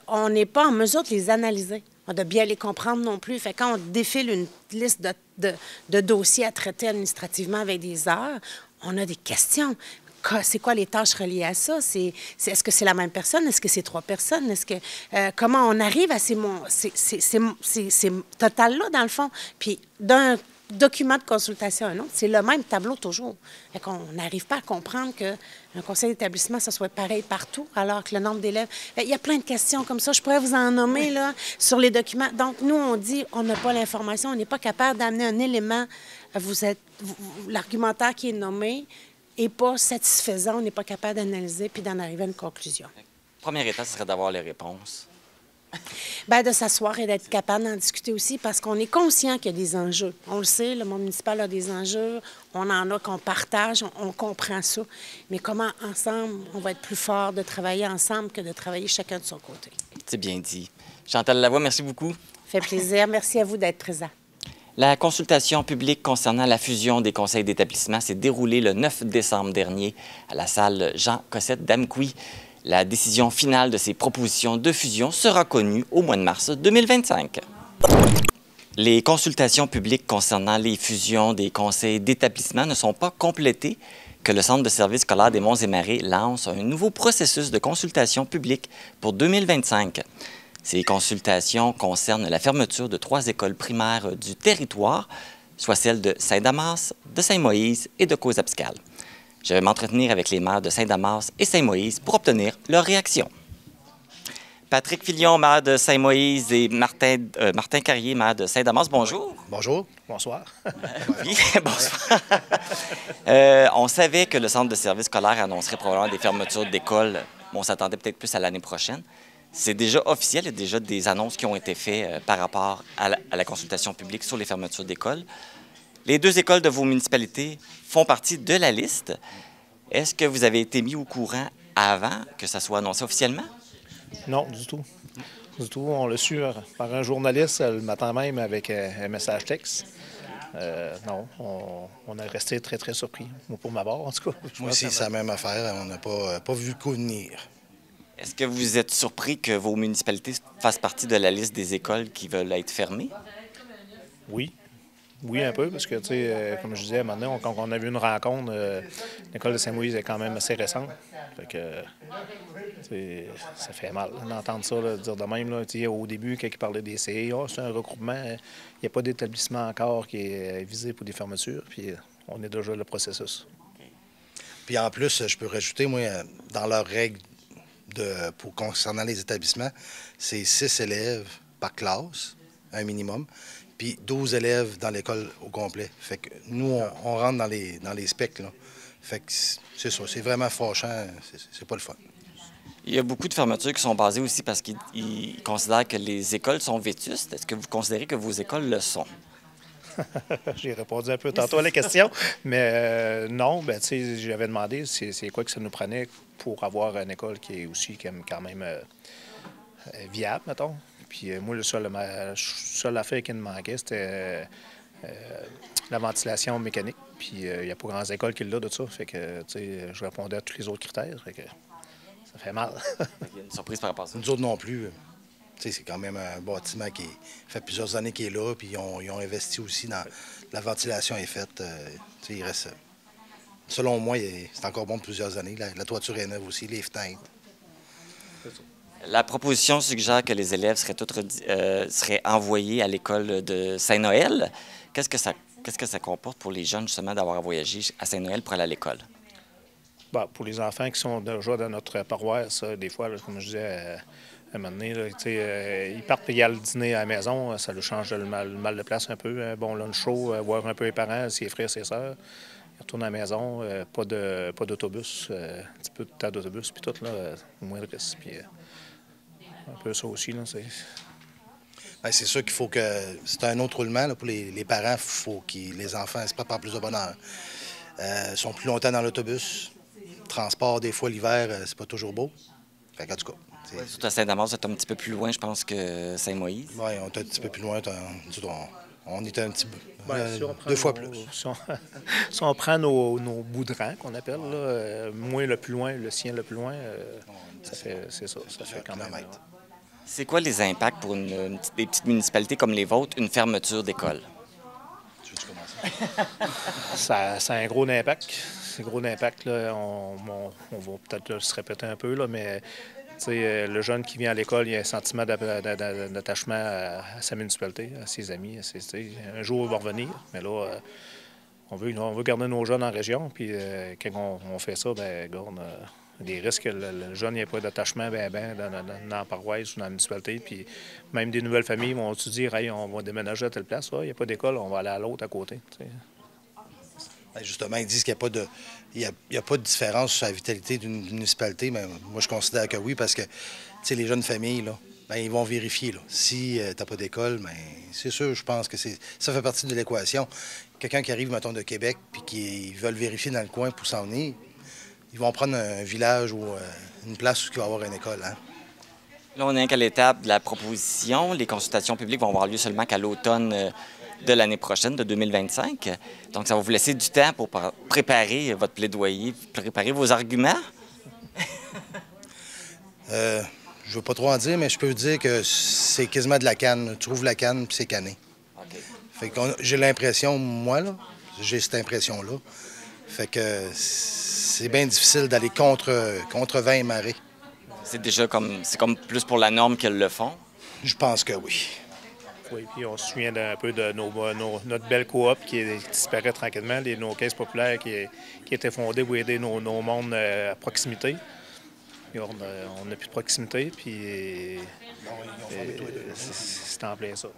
on n'est pas en mesure de les analyser, de bien les comprendre non plus. Fait quand on défile une liste de dossiers à traiter administrativement avec des heures, on a des questions. C'est quoi les tâches reliées à ça? Est-ce que c'est la même personne? Est-ce que c'est 3 personnes? Comment on arrive à ces totals-là, dans le fond? Puis d'un document de consultation à un autre, c'est le même tableau toujours. Fait qu'on n'arrive pas à comprendre qu'un conseil d'établissement, ça soit pareil partout, alors que le nombre d'élèves... Il y a plein de questions comme ça. Je pourrais vous en nommer là, sur les documents. Donc, nous, on dit on n'a pas l'information, on n'est pas capable d'amener un élément. L'argumentaire qui est nommé n'est pas satisfaisant, on n'est pas capable d'analyser puis d'en arriver à une conclusion. Première étape, ce serait d'avoir les réponses. Bien, de s'asseoir et d'être capable d'en discuter aussi parce qu'on est conscient qu'il y a des enjeux. On le sait, le monde municipal a des enjeux, on en a qu'on partage, on comprend ça. Mais comment, ensemble, on va être plus fort de travailler ensemble que de travailler chacun de son côté. C'est bien dit. Chantal Lavoie, merci beaucoup. Ça fait plaisir. Merci à vous d'être présent. La consultation publique concernant la fusion des conseils d'établissement s'est déroulée le 9 décembre dernier à la salle Jean Cossette d'Amqui. La décision finale de ces propositions de fusion sera connue au mois de mars 2025. Les consultations publiques concernant les fusions des conseils d'établissement ne sont pas complétées que le Centre de services scolaires des Monts-et-Marais lance un nouveau processus de consultation publique pour 2025. Ces consultations concernent la fermeture de 3 écoles primaires du territoire, soit celles de Saint-Damas, de Saint-Moïse et de Cozaspcal. Je vais m'entretenir avec les maires de Saint-Damas et Saint-Moïse pour obtenir leur réaction. Patrick Filion, maire de Saint-Moïse, et Martin Carrier, maire de Saint-Damas, bonjour. Bonjour. Bonsoir. Oui, bonsoir. On savait que le Centre de services scolaires annoncerait probablement des fermetures d'écoles. On s'attendait peut-être plus à l'année prochaine. C'est déjà officiel, il y a déjà des annonces qui ont été faites par rapport à la consultation publique sur les fermetures d'écoles. Les 2 écoles de vos municipalités font partie de la liste. Est-ce que vous avez été mis au courant avant que ça soit annoncé officiellement? Non, du tout. Du tout. On l'a su par un journaliste le matin même avec un message texte. Non, on est resté très, très surpris. Moi, pour ma part, en tout cas. Moi aussi, c'est la même affaire. On n'a pas vu le coup venir. Est-ce que vous êtes surpris que vos municipalités fassent partie de la liste des écoles qui veulent être fermées? Oui. Oui, un peu, parce que, tu sais, comme je disais, maintenant, quand on a vu une rencontre, l'école de Saint-Moïse est quand même assez récente. Fait que, ça fait mal d'entendre ça, là, dire de même. Là, au début, quand il parlait des CI, c'est un regroupement, il n'y a pas d'établissement encore qui est visé pour des fermetures, puis on est déjà le processus. Puis en plus, je peux rajouter, moi, dans leurs règles concernant les établissements, c'est 6 élèves par classe, un minimum, puis 12 élèves dans l'école au complet. Fait que nous, on rentre dans les specs, là. Fait que c'est ça, c'est vraiment fâchant, c'est pas le fun. Il y a beaucoup de fermetures qui sont basées aussi parce qu'ils considèrent que les écoles sont vétustes. Est-ce que vous considérez que vos écoles le sont? J'ai répondu un peu tantôt à la question, mais non, ben tu sais, j'avais demandé c'est quoi que ça nous prenait pour avoir une école qui est aussi quand même viable, mettons. Puis moi, la seule affaire qui me manquait, c'était la ventilation mécanique. Puis il n'y a pas grandes écoles qui l'ont de ça. Fait que, tu sais, je répondais à tous les autres critères. Fait que ça fait mal. Il y a une surprise par rapport à ça. Nous autres non plus. Tu sais, c'est quand même un bâtiment qui fait plusieurs années qu'il est là. Puis ils ont investi aussi dans... La ventilation est faite. Tu sais, il reste... Selon moi, c'est encore bon de plusieurs années. La toiture est neuve aussi, les fenêtres. La proposition suggère que les élèves seraient envoyés à l'école de Saint-Noël. Qu'est-ce que ça comporte pour les jeunes, justement, d'avoir voyagé à Saint-Noël pour aller à l'école? Bon, pour les enfants qui sont déjà dans notre paroisse, des fois, là, comme je disais, à un moment donné, là, ils partent et il y a le dîner à la maison, ça leur change le mal de place un peu. Un bon lunch chaud, voir un peu les parents, ses frères, ses sœurs. Ils retournent à la maison, pas d'autobus, un petit peu de tas d'autobus, puis tout, là, moins de risque. Puis, un peu ça aussi, là, c'est... Bien, c'est sûr qu'il faut que... C'est un autre roulement, là, pour les parents. Il faut que les enfants se préparent plus de bonheur. Ils sont plus longtemps dans l'autobus. Transport, des fois, l'hiver, c'est pas toujours beau. Fait qu'en tout cas... Ouais, surtout à Saint-Damas, c'est un petit peu plus loin, je pense, que Saint-Moïse. Oui, on est un petit peu plus loin. On est un petit peu. Si on prend 2 fois plus. Si on prend nos bouts de rang, qu'on appelle, là, moi le plus loin, le sien le plus loin, ça fait quand même. C'est quoi les impacts pour des petites municipalités comme les vôtres, une fermeture d'école? Ça a un gros impact. C'est un gros impact. Là. On va peut-être se répéter un peu, là, mais le jeune qui vient à l'école, il a un sentiment d'attachement à sa municipalité, à ses amis. Un jour, il va revenir, mais là, on veut garder nos jeunes en région. Puis quand on fait ça, bien, on a des risques que le jeune n'ait pas d'attachement dans la paroisse ou dans la municipalité. Puis même des nouvelles familles vont se dire hey, on va déménager à telle place. Il n'y a pas d'école, on va aller à l'autre à côté. Bien, justement, ils disent qu'il n'y a pas de différence sur la vitalité d'une municipalité. Mais moi, je considère que oui, parce que les jeunes familles, là, bien, ils vont vérifier. Là. Si tu n'as pas d'école, bien, c'est sûr, je pense que ça fait partie de l'équation. Quelqu'un qui arrive, mettons, de Québec, puis qui veulent vérifier dans le coin pour s'en venir, ils vont prendre un village ou une place où il va y avoir une école. Hein? Là, on est qu'à l'étape de la proposition. Les consultations publiques vont avoir lieu seulement qu'à l'automne de l'année prochaine, de 2025. Donc, ça va vous laisser du temps pour préparer votre plaidoyer, préparer vos arguments. Je ne veux pas trop en dire, mais je peux vous dire que c'est quasiment de la canne. Tu ouvres la canne, puis c'est canné. Okay. Fait que j'ai l'impression, moi, là, j'ai cette impression-là. Fait que c'est bien difficile d'aller contre vent et marée. C'est déjà comme plus pour la norme qu'elles le font? Je pense que oui. Oui, puis on se souvient un peu de notre belle coop qui disparaît tranquillement, nos caisses populaires qui étaient fondées pour aider nos mondes à proximité. Et on n'a plus de proximité, puis c'est en plein ça.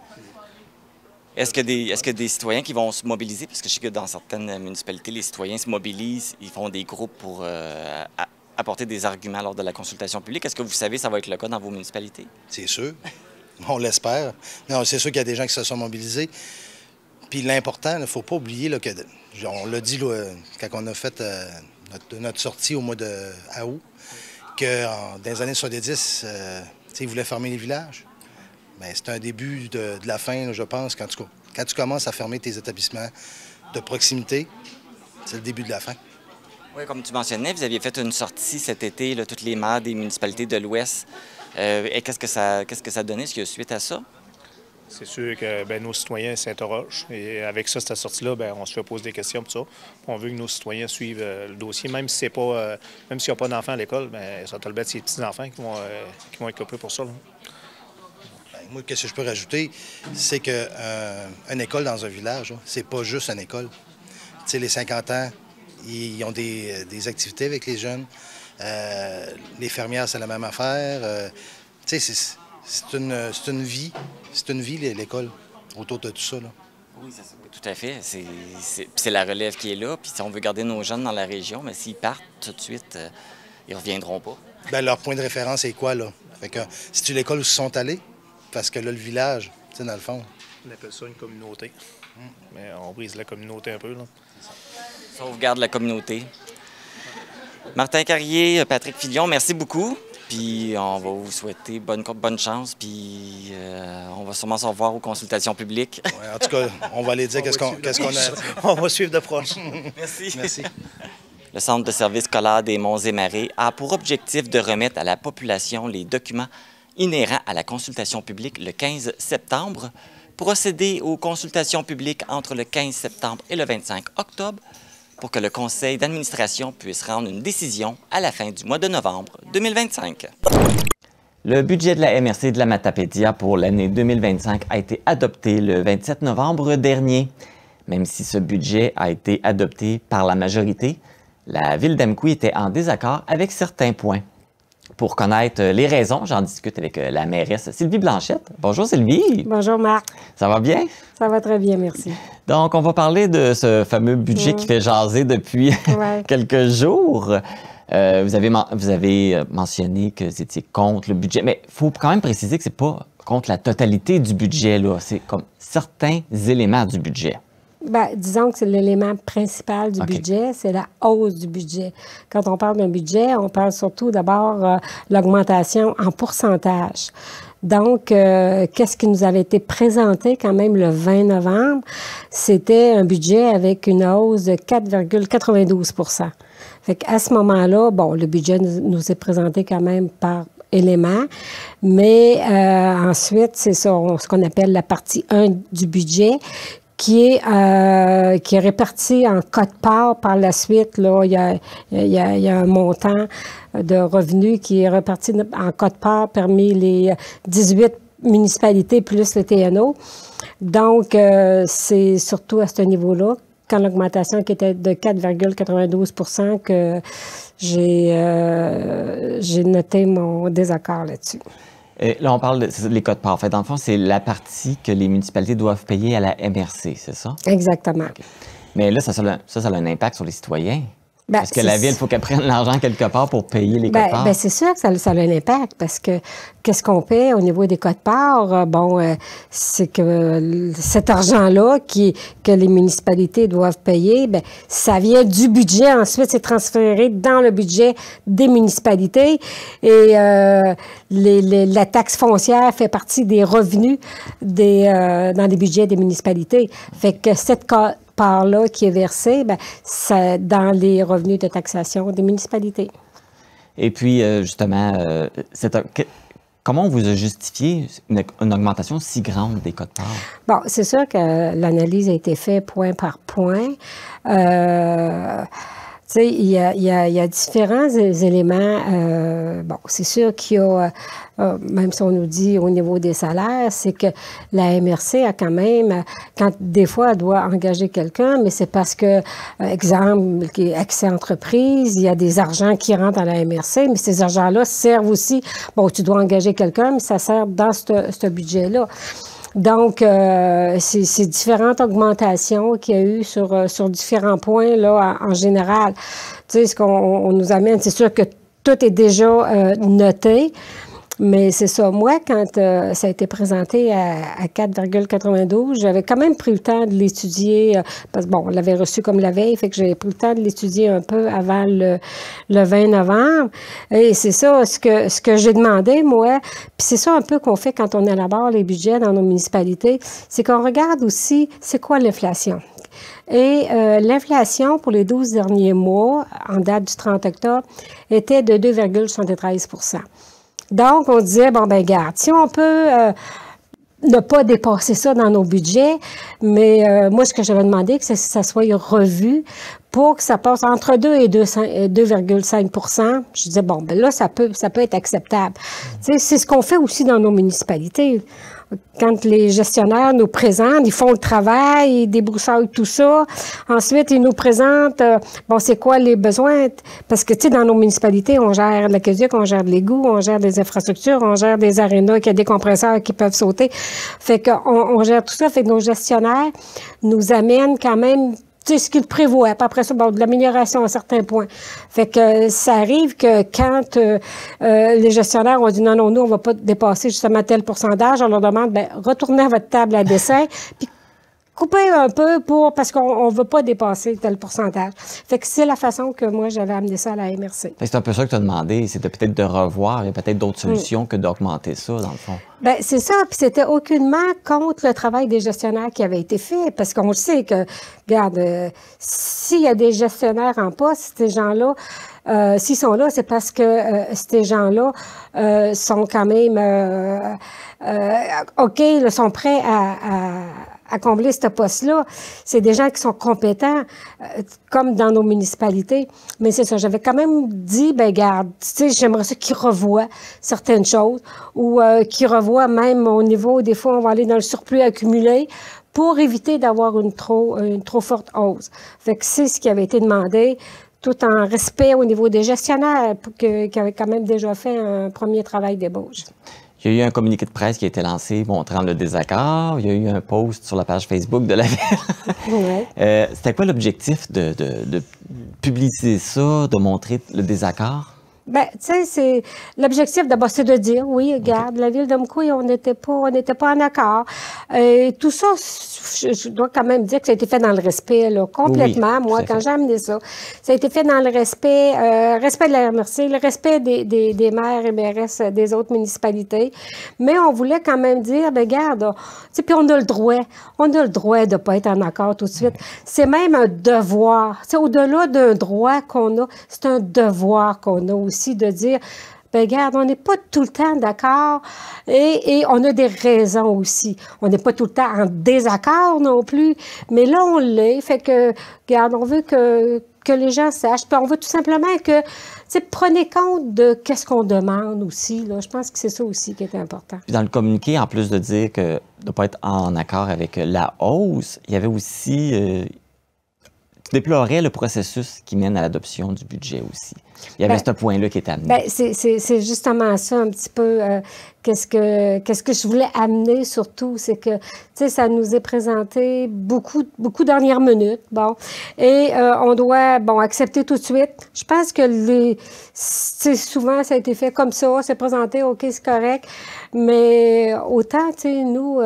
Est-ce que des citoyens qui vont se mobiliser, parce que je sais que dans certaines municipalités, les citoyens se mobilisent, ils font des groupes pour apporter des arguments lors de la consultation publique. Est-ce que vous savez que ça va être le cas dans vos municipalités? C'est sûr. On l'espère. Non, c'est sûr qu'il y a des gens qui se sont mobilisés. Puis l'important, il ne faut pas oublier là, que, on l'a dit là, quand on a fait notre sortie au mois d'août, que dans les années 70, ils voulaient fermer les villages. Bien, c'est un début de la fin, là, je pense. Quand tu commences à fermer tes établissements de proximité, c'est le début de la fin. Oui, comme tu mentionnais, vous aviez fait une sortie cet été, là, toutes les maires des municipalités de l'Ouest. Et qu'est-ce que ça donnait suite à ça? C'est sûr que nos citoyens s'interrogent. Et avec ça, cette sortie-là, on se fait poser des questions pour ça. On veut que nos citoyens suivent le dossier, même si c'est pas, même s'il n'y a pas d'enfants à l'école, ça va être ses petits-enfants qui vont être coupés pour ça. Là. Moi, qu'est-ce que je peux rajouter, c'est qu'une école dans un village, c'est pas juste une école. Tu sais, les 50 ans, ils ont des activités avec les jeunes. Les fermières, c'est la même affaire. Tu sais, c'est une vie. C'est une vie, l'école, autour de tout ça. Là. Oui, tout à fait. C'est la relève qui est là. Puis si on veut garder nos jeunes dans la région, mais s'ils partent tout de suite, ils ne reviendront pas. Bien, leur point de référence, c'est quoi, là? Fait que, c'est-tu l'école où ils sont allés? Parce que là, le village, tu sais, dans le fond... On appelle ça une communauté. Mais on brise la communauté un peu, là. Sauvegarde la communauté. Martin Carrier, Patrick Filion, merci beaucoup. Puis on va vous souhaiter bonne chance. Puis on va sûrement se revoir aux consultations publiques. Ouais, en tout cas, on va aller dire qu'est-ce qu'on a. On va suivre de proche. Merci. Merci. Le Centre de services scolaires des Monts-et-Marais a pour objectif de remettre à la population les documents inhérents à la consultation publique le 15 septembre. Procéder aux consultations publiques entre le 15 septembre et le 25 octobre pour que le conseil d'administration puisse rendre une décision à la fin du mois de novembre 2025. Le budget de la MRC de la Matapédia pour l'année 2025 a été adopté le 27 novembre dernier. Même si ce budget a été adopté par la majorité, la Ville d'Amqui était en désaccord avec certains points. Pour connaître les raisons, j'en discute avec la mairesse Sylvie Blanchette. Bonjour Sylvie. Bonjour Marc. Ça va bien? Ça va très bien, merci. Donc, on va parler de ce fameux budget qui fait jaser depuis quelques jours. Vous avez mentionné que vous étiez contre le budget, mais il faut quand même préciser que ce n'est pas contre la totalité du budget, là. C'est comme certains éléments du budget. Bien, disons que c'est l'élément principal du budget, c'est la hausse du budget. Quand on parle d'un budget, on parle surtout d'abord de l'augmentation en pourcentage. Donc, qu'est-ce qui nous avait été présenté quand même le 20 novembre? C'était un budget avec une hausse de 4,92 %. Fait qu'à ce moment-là, bon, le budget nous est présenté quand même par éléments, mais ensuite, c'est ça, ce qu'on appelle la partie 1 du budget, qui est réparti en quote-part par la suite. Là, il y a un montant de revenus qui est réparti en quote-part parmi les 18 municipalités plus le TNO. Donc, c'est surtout à ce niveau-là, quand l'augmentation qui était de 4,92 % que j'ai noté mon désaccord là-dessus. Là, on parle des quotes-part. En fait, dans le fond, c'est la partie que les municipalités doivent payer à la MRC, c'est ça? Exactement. Okay. Mais là, ça a un impact sur les citoyens. Ben, parce que la ville, il faut qu'elle prenne l'argent quelque part pour payer les quotes-part. Ben, c'est sûr que ça a un impact parce que qu'est-ce qu'on paie au niveau des quotes-part? C'est que cet argent-là que les municipalités doivent payer, ben, ça vient du budget. Ensuite, c'est transféré dans le budget des municipalités. Et la taxe foncière fait partie des revenus dans les budgets des municipalités. Fait que cette part-là qui est versée, ben, c'est dans les revenus de taxation des municipalités. Et puis, justement, comment on vous a justifié une augmentation si grande des quotes-part? Bon, c'est sûr que l'analyse a été faite point par point. Tu sais, il y a différents éléments. Bon, c'est sûr qu'il y a, même si on nous dit au niveau des salaires, c'est que la MRC a quand même, quand des fois elle doit engager quelqu'un, mais c'est parce que, exemple, accès entreprise, il y a des argents qui rentrent à la MRC, mais ces argents-là servent aussi, bon, tu dois engager quelqu'un, mais ça sert dans ce budget-là. Donc, c'est différentes augmentations qu'il y a eu sur différents points, là, en général. Tu sais, ce qu'on nous amène, c'est sûr que tout est déjà noté, mais c'est ça. Moi, quand ça a été présenté à 4,92, j'avais quand même pris le temps de l'étudier, parce que, bon, on l'avait reçu comme la veille, fait que j'avais pris le temps de l'étudier un peu avant le 20 novembre. Et c'est ça, ce que j'ai demandé, moi, puis c'est ça un peu qu'on fait quand on élabore les budgets dans nos municipalités, c'est qu'on regarde aussi c'est quoi l'inflation. Et l'inflation pour les 12 derniers mois, en date du 30 octobre, était de 2,73 %. Donc, on disait, bon, ben regarde, si on peut ne pas dépasser ça dans nos budgets, mais moi, ce que j'avais demandé, c'est que ça soit revu pour que ça passe entre 2 et 2,5 %. Je disais, bon, ben là, ça peut être acceptable. Tu sais, c'est ce qu'on fait aussi dans nos municipalités. Quand les gestionnaires nous présentent, ils font le travail, ils débroussaillent tout ça. Ensuite, ils nous présentent, bon, c'est quoi les besoins? Parce que, tu sais, dans nos municipalités, on gère de l'aqueduc, on gère de l'égout, on gère des infrastructures, on gère des arénas, qu'il y a des compresseurs qui peuvent sauter. Fait qu'on gère tout ça. Fait que nos gestionnaires nous amènent quand même tu sais, ce qu'ils prévoient. Puis après ça, bon, de l'amélioration à certains points. Fait que ça arrive que quand les gestionnaires ont dit non, nous, on va pas dépasser justement tel pourcentage, on leur demande, bien, retournez à votre table à dessin, puis coupez un peu parce qu'on ne veut pas dépasser tel pourcentage. Fait que c'est la façon que moi, j'avais amené ça à la MRC. C'est un peu ça que tu as demandé, c'était peut-être de revoir, il y a peut-être d'autres solutions que d'augmenter ça, dans le fond. Bien, c'est ça, puis c'était aucunement contre le travail des gestionnaires qui avait été fait, parce qu'on le sait que, regarde, s'il y a des gestionnaires en poste, ces gens-là, s'ils sont là, c'est parce que ces gens-là sont quand même, OK, là, sont prêts à combler ce poste-là. C'est des gens qui sont compétents, comme dans nos municipalités. Mais c'est ça, j'avais quand même dit, ben garde, tu sais, j'aimerais ça qu'ils revoient certaines choses ou qu'ils revoient même au niveau, des fois, on va aller dans le surplus accumulé pour éviter d'avoir une trop forte hausse. Fait que c'est ce qui avait été demandé, tout en respect au niveau des gestionnaires qui avaient quand même déjà fait un premier travail d'ébauche. Il y a eu un communiqué de presse qui a été lancé montrant le désaccord. Il y a eu un post sur la page Facebook de la ville. Ouais. C'était quoi l'objectif de publiciser ça, de montrer le désaccord? Bien, tu sais, l'objectif, d'abord, c'est de dire, oui, regarde, la ville de Mkoui, on n'était pas en accord. Tout ça, je dois quand même dire que ça a été fait dans le respect, là, complètement. Oui, moi, quand j'ai amené ça, ça a été fait dans le respect, respect de la MRC, le respect des maires et mairesses des autres municipalités. Mais on voulait quand même dire, bien, regarde, tu sais, puis on a le droit de ne pas être en accord tout de suite. C'est même un devoir. Tu sais, au-delà d'un droit qu'on a, c'est un devoir qu'on a aussi de dire, bien, regarde, on n'est pas tout le temps d'accord et on a des raisons aussi. On n'est pas tout le temps en désaccord non plus, mais là, on l'est. Fait que, regarde, on veut que les gens sachent. Puis on veut tout simplement que, tu sais, prenez compte de qu'est-ce qu'on demande aussi. Là. Je pense que c'est ça aussi qui est important. Puis dans le communiqué, en plus de dire que de ne pas être en accord avec la hausse, il y avait aussi... tu déplorais le processus qui mène à l'adoption du budget aussi. Il y avait ce point-là qui était amené. Bien, c'est justement ça un petit peu. Qu'est-ce que je voulais amener surtout, c'est que, tu sais, ça nous est présenté beaucoup dernière minute, bon, et on doit, bon, accepter tout de suite. Je pense que souvent, ça a été fait comme ça, c'est présenté, OK, c'est correct, mais autant, tu sais, nous,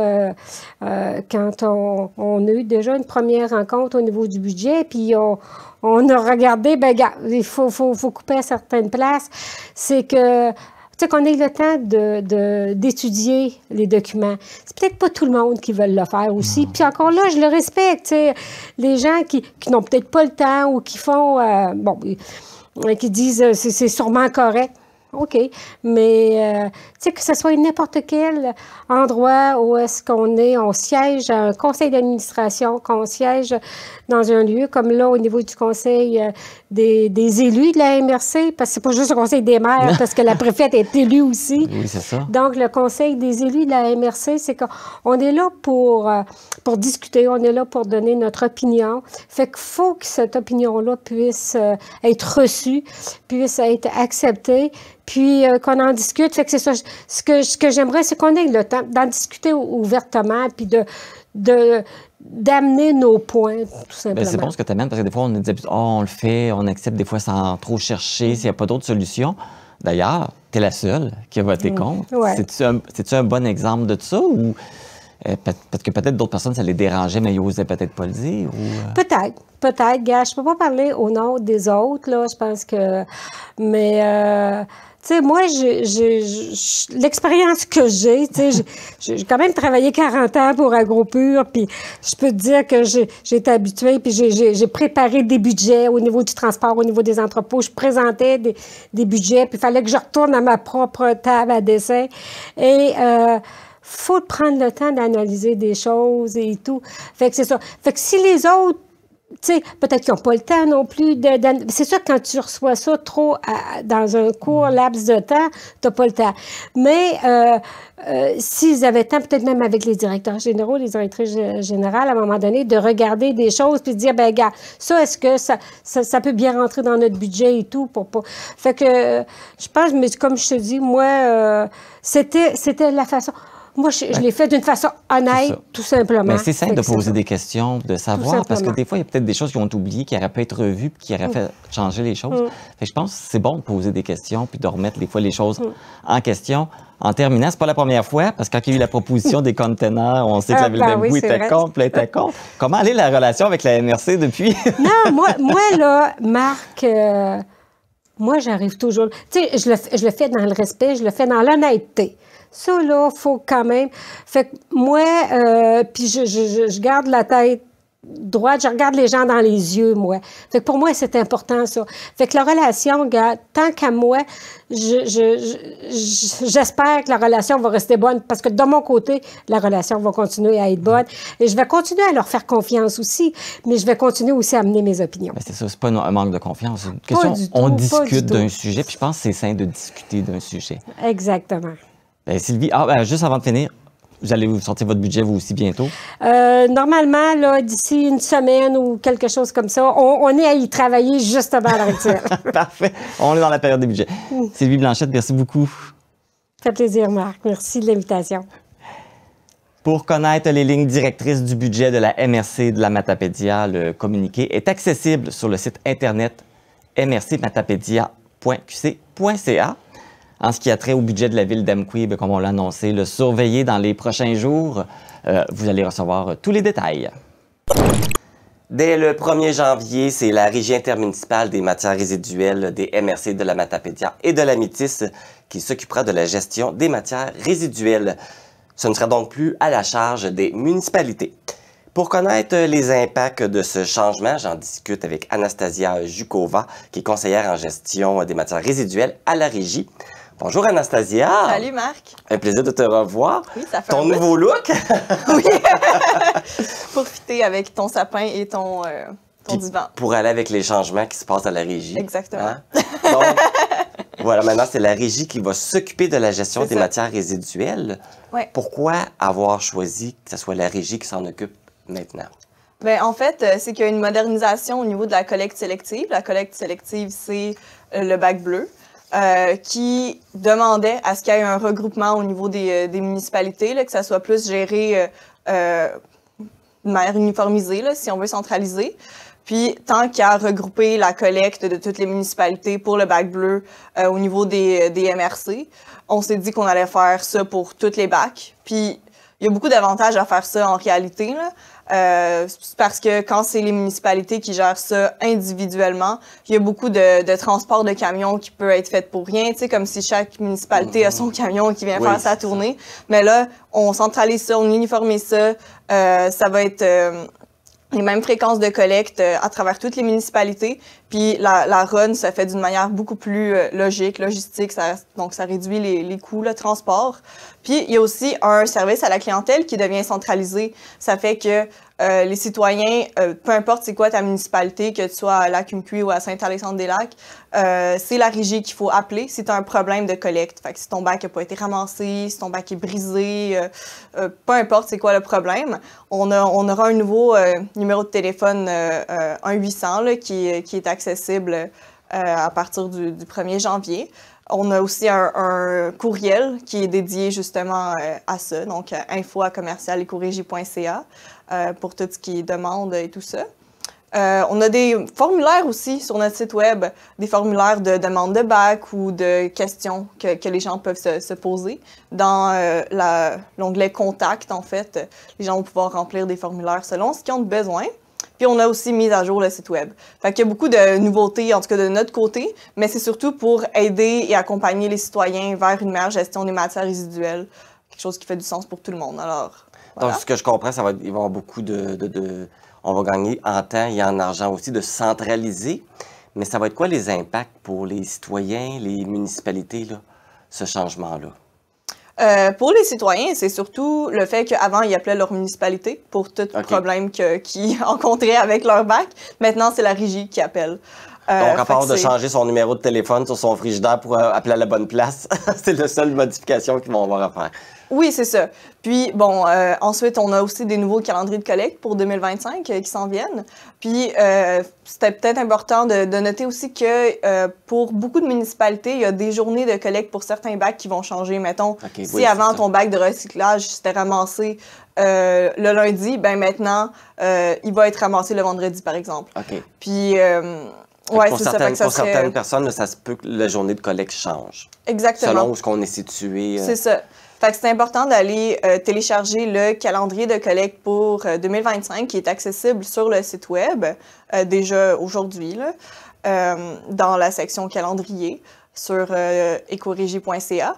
quand on a eu déjà une première rencontre au niveau du budget, puis on a regardé, bien, il faut couper à certaines places, c'est que, tu sais, qu'on ait le temps d'étudier les documents. C'est peut-être pas tout le monde qui veut le faire aussi. Puis encore là, je le respecte, tu sais, les gens qui n'ont peut-être pas le temps ou qui font, qui disent c'est sûrement correct. OK, mais tu sais, que ce soit n'importe quel endroit où est-ce on siège à un conseil d'administration, qu'on siège dans un lieu comme là au niveau du conseil des élus de la MRC, parce que c'est pas juste le conseil des maires, parce que la préfète est élue aussi. Oui, c'est ça. Donc, le conseil des élus de la MRC, c'est qu'on est là pour discuter, on est là pour donner notre opinion. Fait qu'il faut que cette opinion-là puisse être reçue, puisse être acceptée, puis qu'on en discute. Fait que c'est ça. Ce que j'aimerais, c'est qu'on ait le temps d'en discuter ouvertement, puis d'amener nos points, tout simplement. Bien, c'est bon ce que tu amènes, parce que des fois, on dit on le fait, on accepte des fois sans trop chercher, s'il n'y a pas d'autres solutions. D'ailleurs, tu es la seule qui a voté contre. Ouais. C'est-tu un bon exemple de ça, ou parce que peut-être d'autres personnes, ça les dérangeait, mais ils n'osaient peut-être pas le dire? Ou... Peut-être. Gars, je ne peux pas parler au nom des autres, là, je pense que... Mais... tu sais, moi, l'expérience que j'ai, tu sais, j'ai quand même travaillé 40 ans pour AgroPure, puis je peux te dire que j'ai été habituée, puis j'ai préparé des budgets au niveau du transport, au niveau des entrepôts. Je présentais des budgets, puis il fallait que je retourne à ma propre table à dessin. Et faut prendre le temps d'analyser des choses et tout. Fait que c'est ça. Fait que si les autres, tu sais, peut-être qu'ils n'ont pas le temps non plus. C'est sûr que quand tu reçois ça trop dans un court laps de temps, tu n'as pas le temps. Mais s'ils avaient le temps, peut-être même avec les directeurs généraux, les directrices générales, à un moment donné, de regarder des choses puis de dire, ben gars, ça, est-ce que ça peut bien rentrer dans notre budget et tout pour pas... Fait que je pense, mais comme je te dis, moi, c'était la façon... Moi, je l'ai fait d'une façon honnête, tout simplement. Mais c'est simple de poser des questions, de savoir, parce que des fois, il y a peut-être des choses qui ont été oubliées, qui auraient pu être revues, puis qui auraient fait changer les choses. Fait que je pense que c'est bon de poser des questions, puis de remettre des fois les choses en question. En terminant, c'est pas la première fois, parce que quand il y a eu la proposition des conteneurs, on sait que la ville d'Amkoui était contre, Comment allait la relation avec la MRC depuis? Non, moi là, Marc... moi, j'arrive toujours... Tu sais, je le fais dans le respect, je le fais dans l'honnêteté. Ça, là, il faut quand même... Fait que moi, puis je garde la tête droite, je regarde les gens dans les yeux, moi. Fait que pour moi, c'est important, ça. Fait que la relation, gars, tant qu'à moi, j'espère que la relation va rester bonne, parce que de mon côté, la relation va continuer à être bonne. Et je vais continuer à leur faire confiance aussi, mais je vais continuer aussi à amener mes opinions. Mais c'est ça, c'est pas un manque de confiance. C'est une question, on discute d'un sujet, puis je pense que c'est sain de discuter d'un sujet. Exactement. Bien, Sylvie, juste avant de finir, vous allez vous sortir votre budget, vous aussi, bientôt? Normalement, là, d'ici une semaine ou quelque chose comme ça, on est à y travailler justement à l'heure actuelle. Parfait. On est dans la période des budgets. Sylvie Blanchette, merci beaucoup. Ça fait plaisir, Marc. Merci de l'invitation. Pour connaître les lignes directrices du budget de la MRC de la Matapédia, le communiqué est accessible sur le site Internet mrcmatapédia.ca. www.qc.ca. En ce qui a trait au budget de la ville d'Amqui, comme on l'a annoncé, le surveiller dans les prochains jours. Vous allez recevoir tous les détails. Dès le 1er janvier, c'est la Régie intermunicipale des matières résiduelles des MRC de la Matapédia et de la Métis qui s'occupera de la gestion des matières résiduelles. Ce ne sera donc plus à la charge des municipalités. Pour connaître les impacts de ce changement, j'en discute avec Anastasia Jukova, qui est conseillère en gestion des matières résiduelles à la Régie. Bonjour Anastasia. Salut Marc. Un plaisir de te revoir. Oui, ça fait ton nouveau look. Oui. Pour fitter avec ton sapin et ton divan. Pour aller avec les changements qui se passent à la Régie. Exactement. Hein? Donc, voilà, maintenant c'est la Régie qui va s'occuper de la gestion des matières résiduelles. Ouais. Pourquoi avoir choisi que ce soit la Régie qui s'en occupe maintenant? Bien, en fait, c'est qu'il y a une modernisation au niveau de la collecte sélective. La collecte sélective, c'est le bac bleu. Qui demandait à ce qu'il y ait un regroupement au niveau des municipalités, là, que ça soit plus géré de manière uniformisée, là, si on veut centraliser. Puis, tant qu'il y a regroupé la collecte de toutes les municipalités pour le bac bleu au niveau des MRC, on s'est dit qu'on allait faire ça pour toutes les bacs. Puis, il y a beaucoup d'avantages à faire ça en réalité, là. Parce que quand c'est les municipalités qui gèrent ça individuellement, il y a beaucoup de transport de camions qui peut être fait pour rien, tu sais, comme si chaque municipalité a son camion qui vient faire sa tournée. Mais là, on centralise ça, on uniformise ça, ça va être les mêmes fréquences de collecte à travers toutes les municipalités. Puis la run, ça fait d'une manière beaucoup plus logistique, donc ça réduit les coûts, le transport. Puis il y a aussi un service à la clientèle qui devient centralisé. Ça fait que les citoyens, peu importe c'est quoi ta municipalité, que tu sois à Lac-Umqui ou à Saint-Alexandre-des-Lacs, c'est la Régie qu'il faut appeler si tu as un problème de collecte. Fait que si ton bac n'a pas été ramassé, si ton bac est brisé, peu importe c'est quoi le problème, on aura un nouveau numéro de téléphone 1-800 là, qui est accessible à partir du 1er janvier. On a aussi un courriel qui est dédié justement à ça, donc info@commercialecorégie.ca pour tout ce qui est demande et tout ça. On a des formulaires aussi sur notre site web, des formulaires de demande de bac ou de questions que les gens peuvent se poser. Dans l'onglet « Contact », en fait, les gens vont pouvoir remplir des formulaires selon ce qu'ils ont besoin. Puis on a aussi mis à jour le site web. Fait qu'il y a beaucoup de nouveautés, en tout cas de notre côté, mais c'est surtout pour aider et accompagner les citoyens vers une meilleure gestion des matières résiduelles. Quelque chose qui fait du sens pour tout le monde. Alors, voilà. Donc, ce que je comprends, il va y avoir beaucoup on va gagner en temps et en argent aussi de centraliser. Mais ça va être quoi les impacts pour les citoyens, les municipalités, là, ce changement-là? Pour les citoyens, c'est surtout le fait qu'avant, ils appelaient leur municipalité pour tout problème qu'ils rencontraient avec leur bac. Maintenant, c'est la Régie qui appelle. Donc, à part de changer son numéro de téléphone sur son frigidaire pour appeler à la bonne place, c'est la seule modification qu'ils vont avoir à faire. Oui, c'est ça. Puis, bon, ensuite, on a aussi des nouveaux calendriers de collecte pour 2025 qui s'en viennent. Puis, c'était peut-être important de noter aussi que pour beaucoup de municipalités, il y a des journées de collecte pour certains bacs qui vont changer. Mettons, si avant ton bac de recyclage s'était ramassé le lundi, ben maintenant, il va être ramassé le vendredi, par exemple. Puis... ouais, pour certaines personnes, ça se peut que la journée de collecte change. Exactement. Selon où on est situé. C'est ça. Fait que c'est important d'aller télécharger le calendrier de collecte pour 2025 qui est accessible sur le site web déjà aujourd'hui, dans la section calendrier sur écorégie.ca.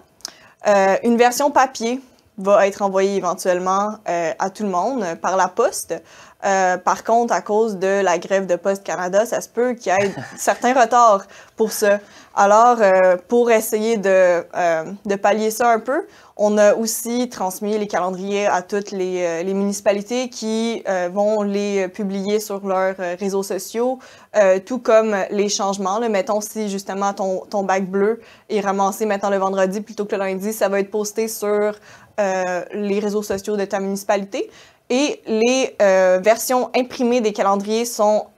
Une version papier va être envoyée éventuellement à tout le monde par la poste. Par contre, à cause de la grève de Poste Canada, ça se peut qu'il y ait certains retards pour ça. Alors, pour essayer de pallier ça un peu, on a aussi transmis les calendriers à toutes les municipalités qui vont les publier sur leurs réseaux sociaux, tout comme les changements. Là. Mettons, si justement ton bac bleu est ramassé maintenant le vendredi plutôt que le lundi, ça va être posté sur les réseaux sociaux de ta municipalité. Et les versions imprimées des calendriers seront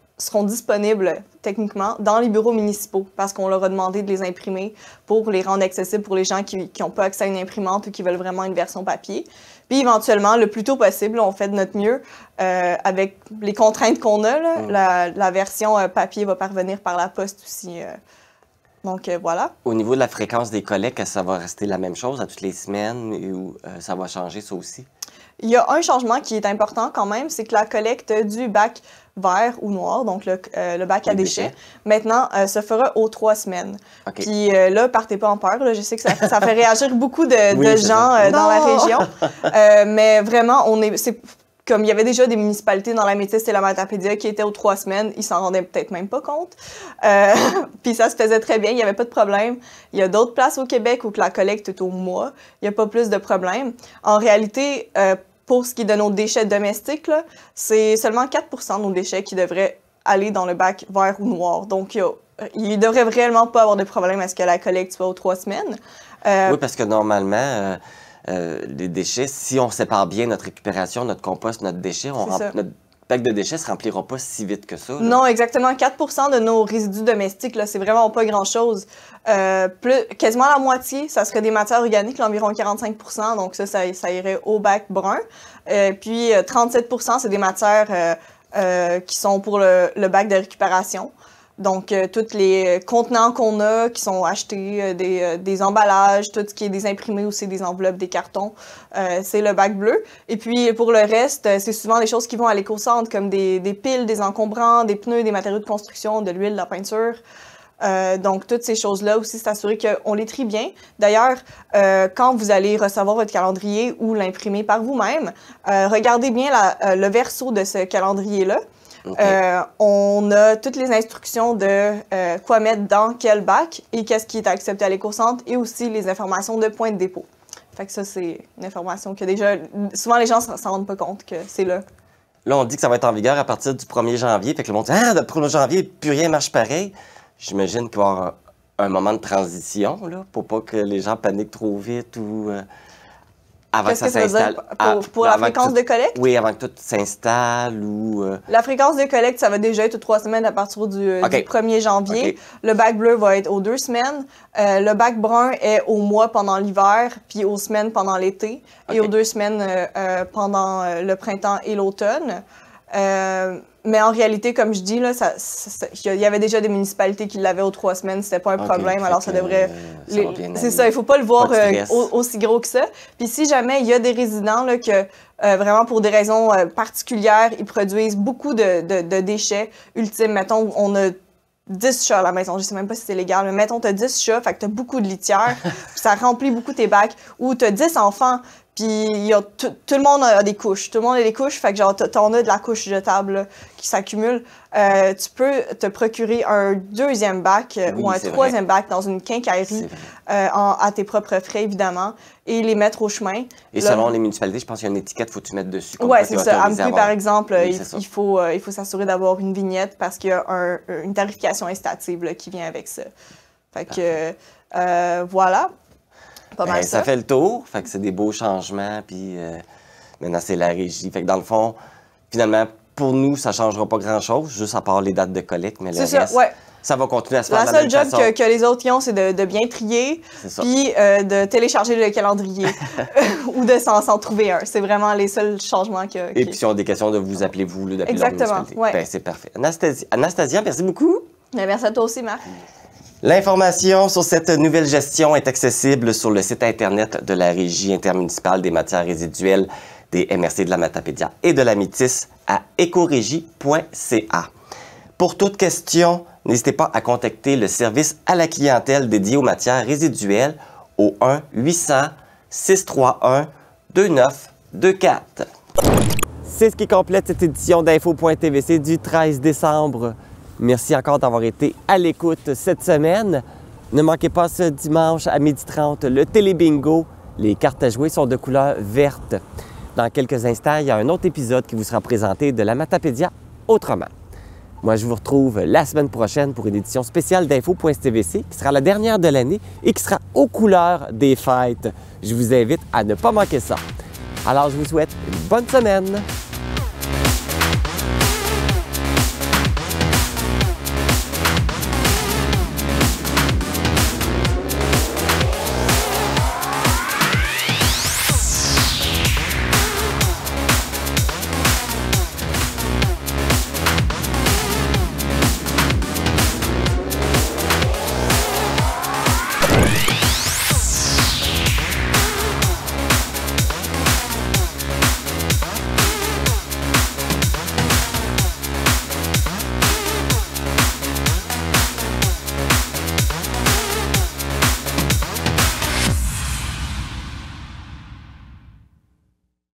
disponibles techniquement dans les bureaux municipaux parce qu'on leur a demandé de les imprimer pour les rendre accessibles pour les gens qui n'ont pas accès à une imprimante ou qui veulent vraiment une version papier. Puis éventuellement, le plus tôt possible, on fait de notre mieux avec les contraintes qu'on a. Là, la version papier va parvenir par la poste aussi Donc, voilà. Au niveau de la fréquence des collectes, ça va rester la même chose à toutes les semaines ou ça va changer ça aussi? Il y a un changement qui est important quand même, c'est que la collecte du bac vert ou noir, donc le bac à déchets, maintenant se fera aux 3 semaines. Okay. Puis là, partez pas en peur, là, je sais que ça fait réagir beaucoup de gens dans la région, mais vraiment, c'est comme il y avait déjà des municipalités dans la Métis et la Matapédia qui étaient aux 3 semaines, ils s'en rendaient peut-être même pas compte. Puis ça se faisait très bien, il n'y avait pas de problème. Il y a d'autres places au Québec où la collecte est au mois, il n'y a pas plus de problème. En réalité, pour ce qui est de nos déchets domestiques, c'est seulement 4 % de nos déchets qui devraient aller dans le bac vert ou noir. Donc, il ne devrait réellement pas avoir de problème à ce que la collecte soit aux 3 semaines. Oui, parce que normalement, les déchets, si on sépare bien notre récupération, notre compost, notre déchet, notre bac de déchets ne se remplira pas si vite que ça. Là. Non, exactement. 4 % de nos résidus domestiques, c'est vraiment pas grand-chose. Quasiment la moitié, ça serait des matières organiques, environ 45 %, donc ça irait au bac brun. Puis 37 % c'est des matières qui sont pour le bac de récupération. Donc, tous les contenants qu'on a qui sont achetés, des emballages, tout ce qui est des imprimés aussi, des enveloppes, des cartons, c'est le bac bleu. Et puis, pour le reste, c'est souvent des choses qui vont à l'éco-centre, comme des piles, des encombrants, des pneus, des matériaux de construction, de l'huile, de la peinture. Donc, toutes ces choses-là aussi, c'est s'assurer qu'on les trie bien. D'ailleurs, quand vous allez recevoir votre calendrier ou l'imprimer par vous-même, regardez bien le verso de ce calendrier-là. Okay. On a toutes les instructions de quoi mettre dans quel bac et qu'est-ce qui est accepté à l'éco-centre et aussi les informations de point de dépôt. Fait que ça, c'est une information que déjà, souvent les gens ne s'en rendent pas compte que c'est là. Là, on dit que ça va être en vigueur à partir du 1er janvier. Fait que le monde dit « Ah, le 1er janvier, plus rien marche pareil ». J'imagine qu'il va y avoir un moment de transition, là, pour pas que les gens paniquent trop vite ou avant que ça s'installe. Pour la fréquence de collecte? Oui, avant que tout s'installe ou... La fréquence de collecte, ça va déjà être aux 3 semaines à partir du 1er janvier. Okay. Le bac bleu va être aux 2 semaines. Le bac brun est au mois pendant l'hiver, puis aux semaines pendant l'été, et aux 2 semaines pendant le printemps et l'automne. Mais en réalité, comme je dis, il y avait déjà des municipalités qui l'avaient aux 3 semaines, c'était pas un problème, alors ça devrait... C'est ça, il faut pas le voir aussi gros que ça. Puis si jamais il y a des résidents là, que vraiment pour des raisons particulières, ils produisent beaucoup de déchets ultimes, mettons, on a 10 chats à la maison, je sais même pas si c'est légal, mais mettons, tu as 10 chats, fait que tu as beaucoup de litières, puis ça remplit beaucoup tes bacs, ou tu as 10 enfants, puis tout le monde a des couches. Tout le monde a des couches, fait que genre, t'en as de la couche jetable là, qui s'accumule. Tu peux te procurer un 2e bac ou un 3e bac dans une quincaillerie à tes propres frais, évidemment, et les mettre au chemin. Et là, selon les municipalités, je pense qu'il y a une étiquette, faut que tu mettes dessus. Oui, c'est ça. À Amqui, par exemple, il faut s'assurer d'avoir une vignette parce qu'il y a une tarification incitative là, qui vient avec ça. Fait que, voilà. Ça fait le tour, fait que c'est des beaux changements, puis maintenant c'est la régie. Fait que dans le fond, finalement, pour nous, ça ne changera pas grand-chose, juste à part les dates de collecte, mais le reste, ça va continuer à se faire de la même façon. La seule job que les autres y ont, c'est de bien trier, puis de télécharger le calendrier ou de s'en trouver un. C'est vraiment les seuls changements que... Et puis si on a des questions, de vous appeler vous, d'appeler leur municipalité. Ouais. C'est parfait. Anastasia, merci beaucoup. Merci à toi aussi, Marc. L'information sur cette nouvelle gestion est accessible sur le site Internet de la Régie intermunicipale des matières résiduelles des MRC de la Matapédia et de la Métis à ecorégie.ca. Pour toute question, n'hésitez pas à contacter le service à la clientèle dédié aux matières résiduelles au 1-800-631-2924. C'est ce qui complète cette édition d'Info.tvc du 13 décembre. Merci encore d'avoir été à l'écoute cette semaine. Ne manquez pas ce dimanche à 12h30 le Télébingo. Les cartes à jouer sont de couleur verte. Dans quelques instants, il y a un autre épisode qui vous sera présenté de la Matapédia autrement. Moi, je vous retrouve la semaine prochaine pour une édition spéciale d'Info.tvc qui sera la dernière de l'année et qui sera aux couleurs des fêtes. Je vous invite à ne pas manquer ça. Alors, je vous souhaite une bonne semaine.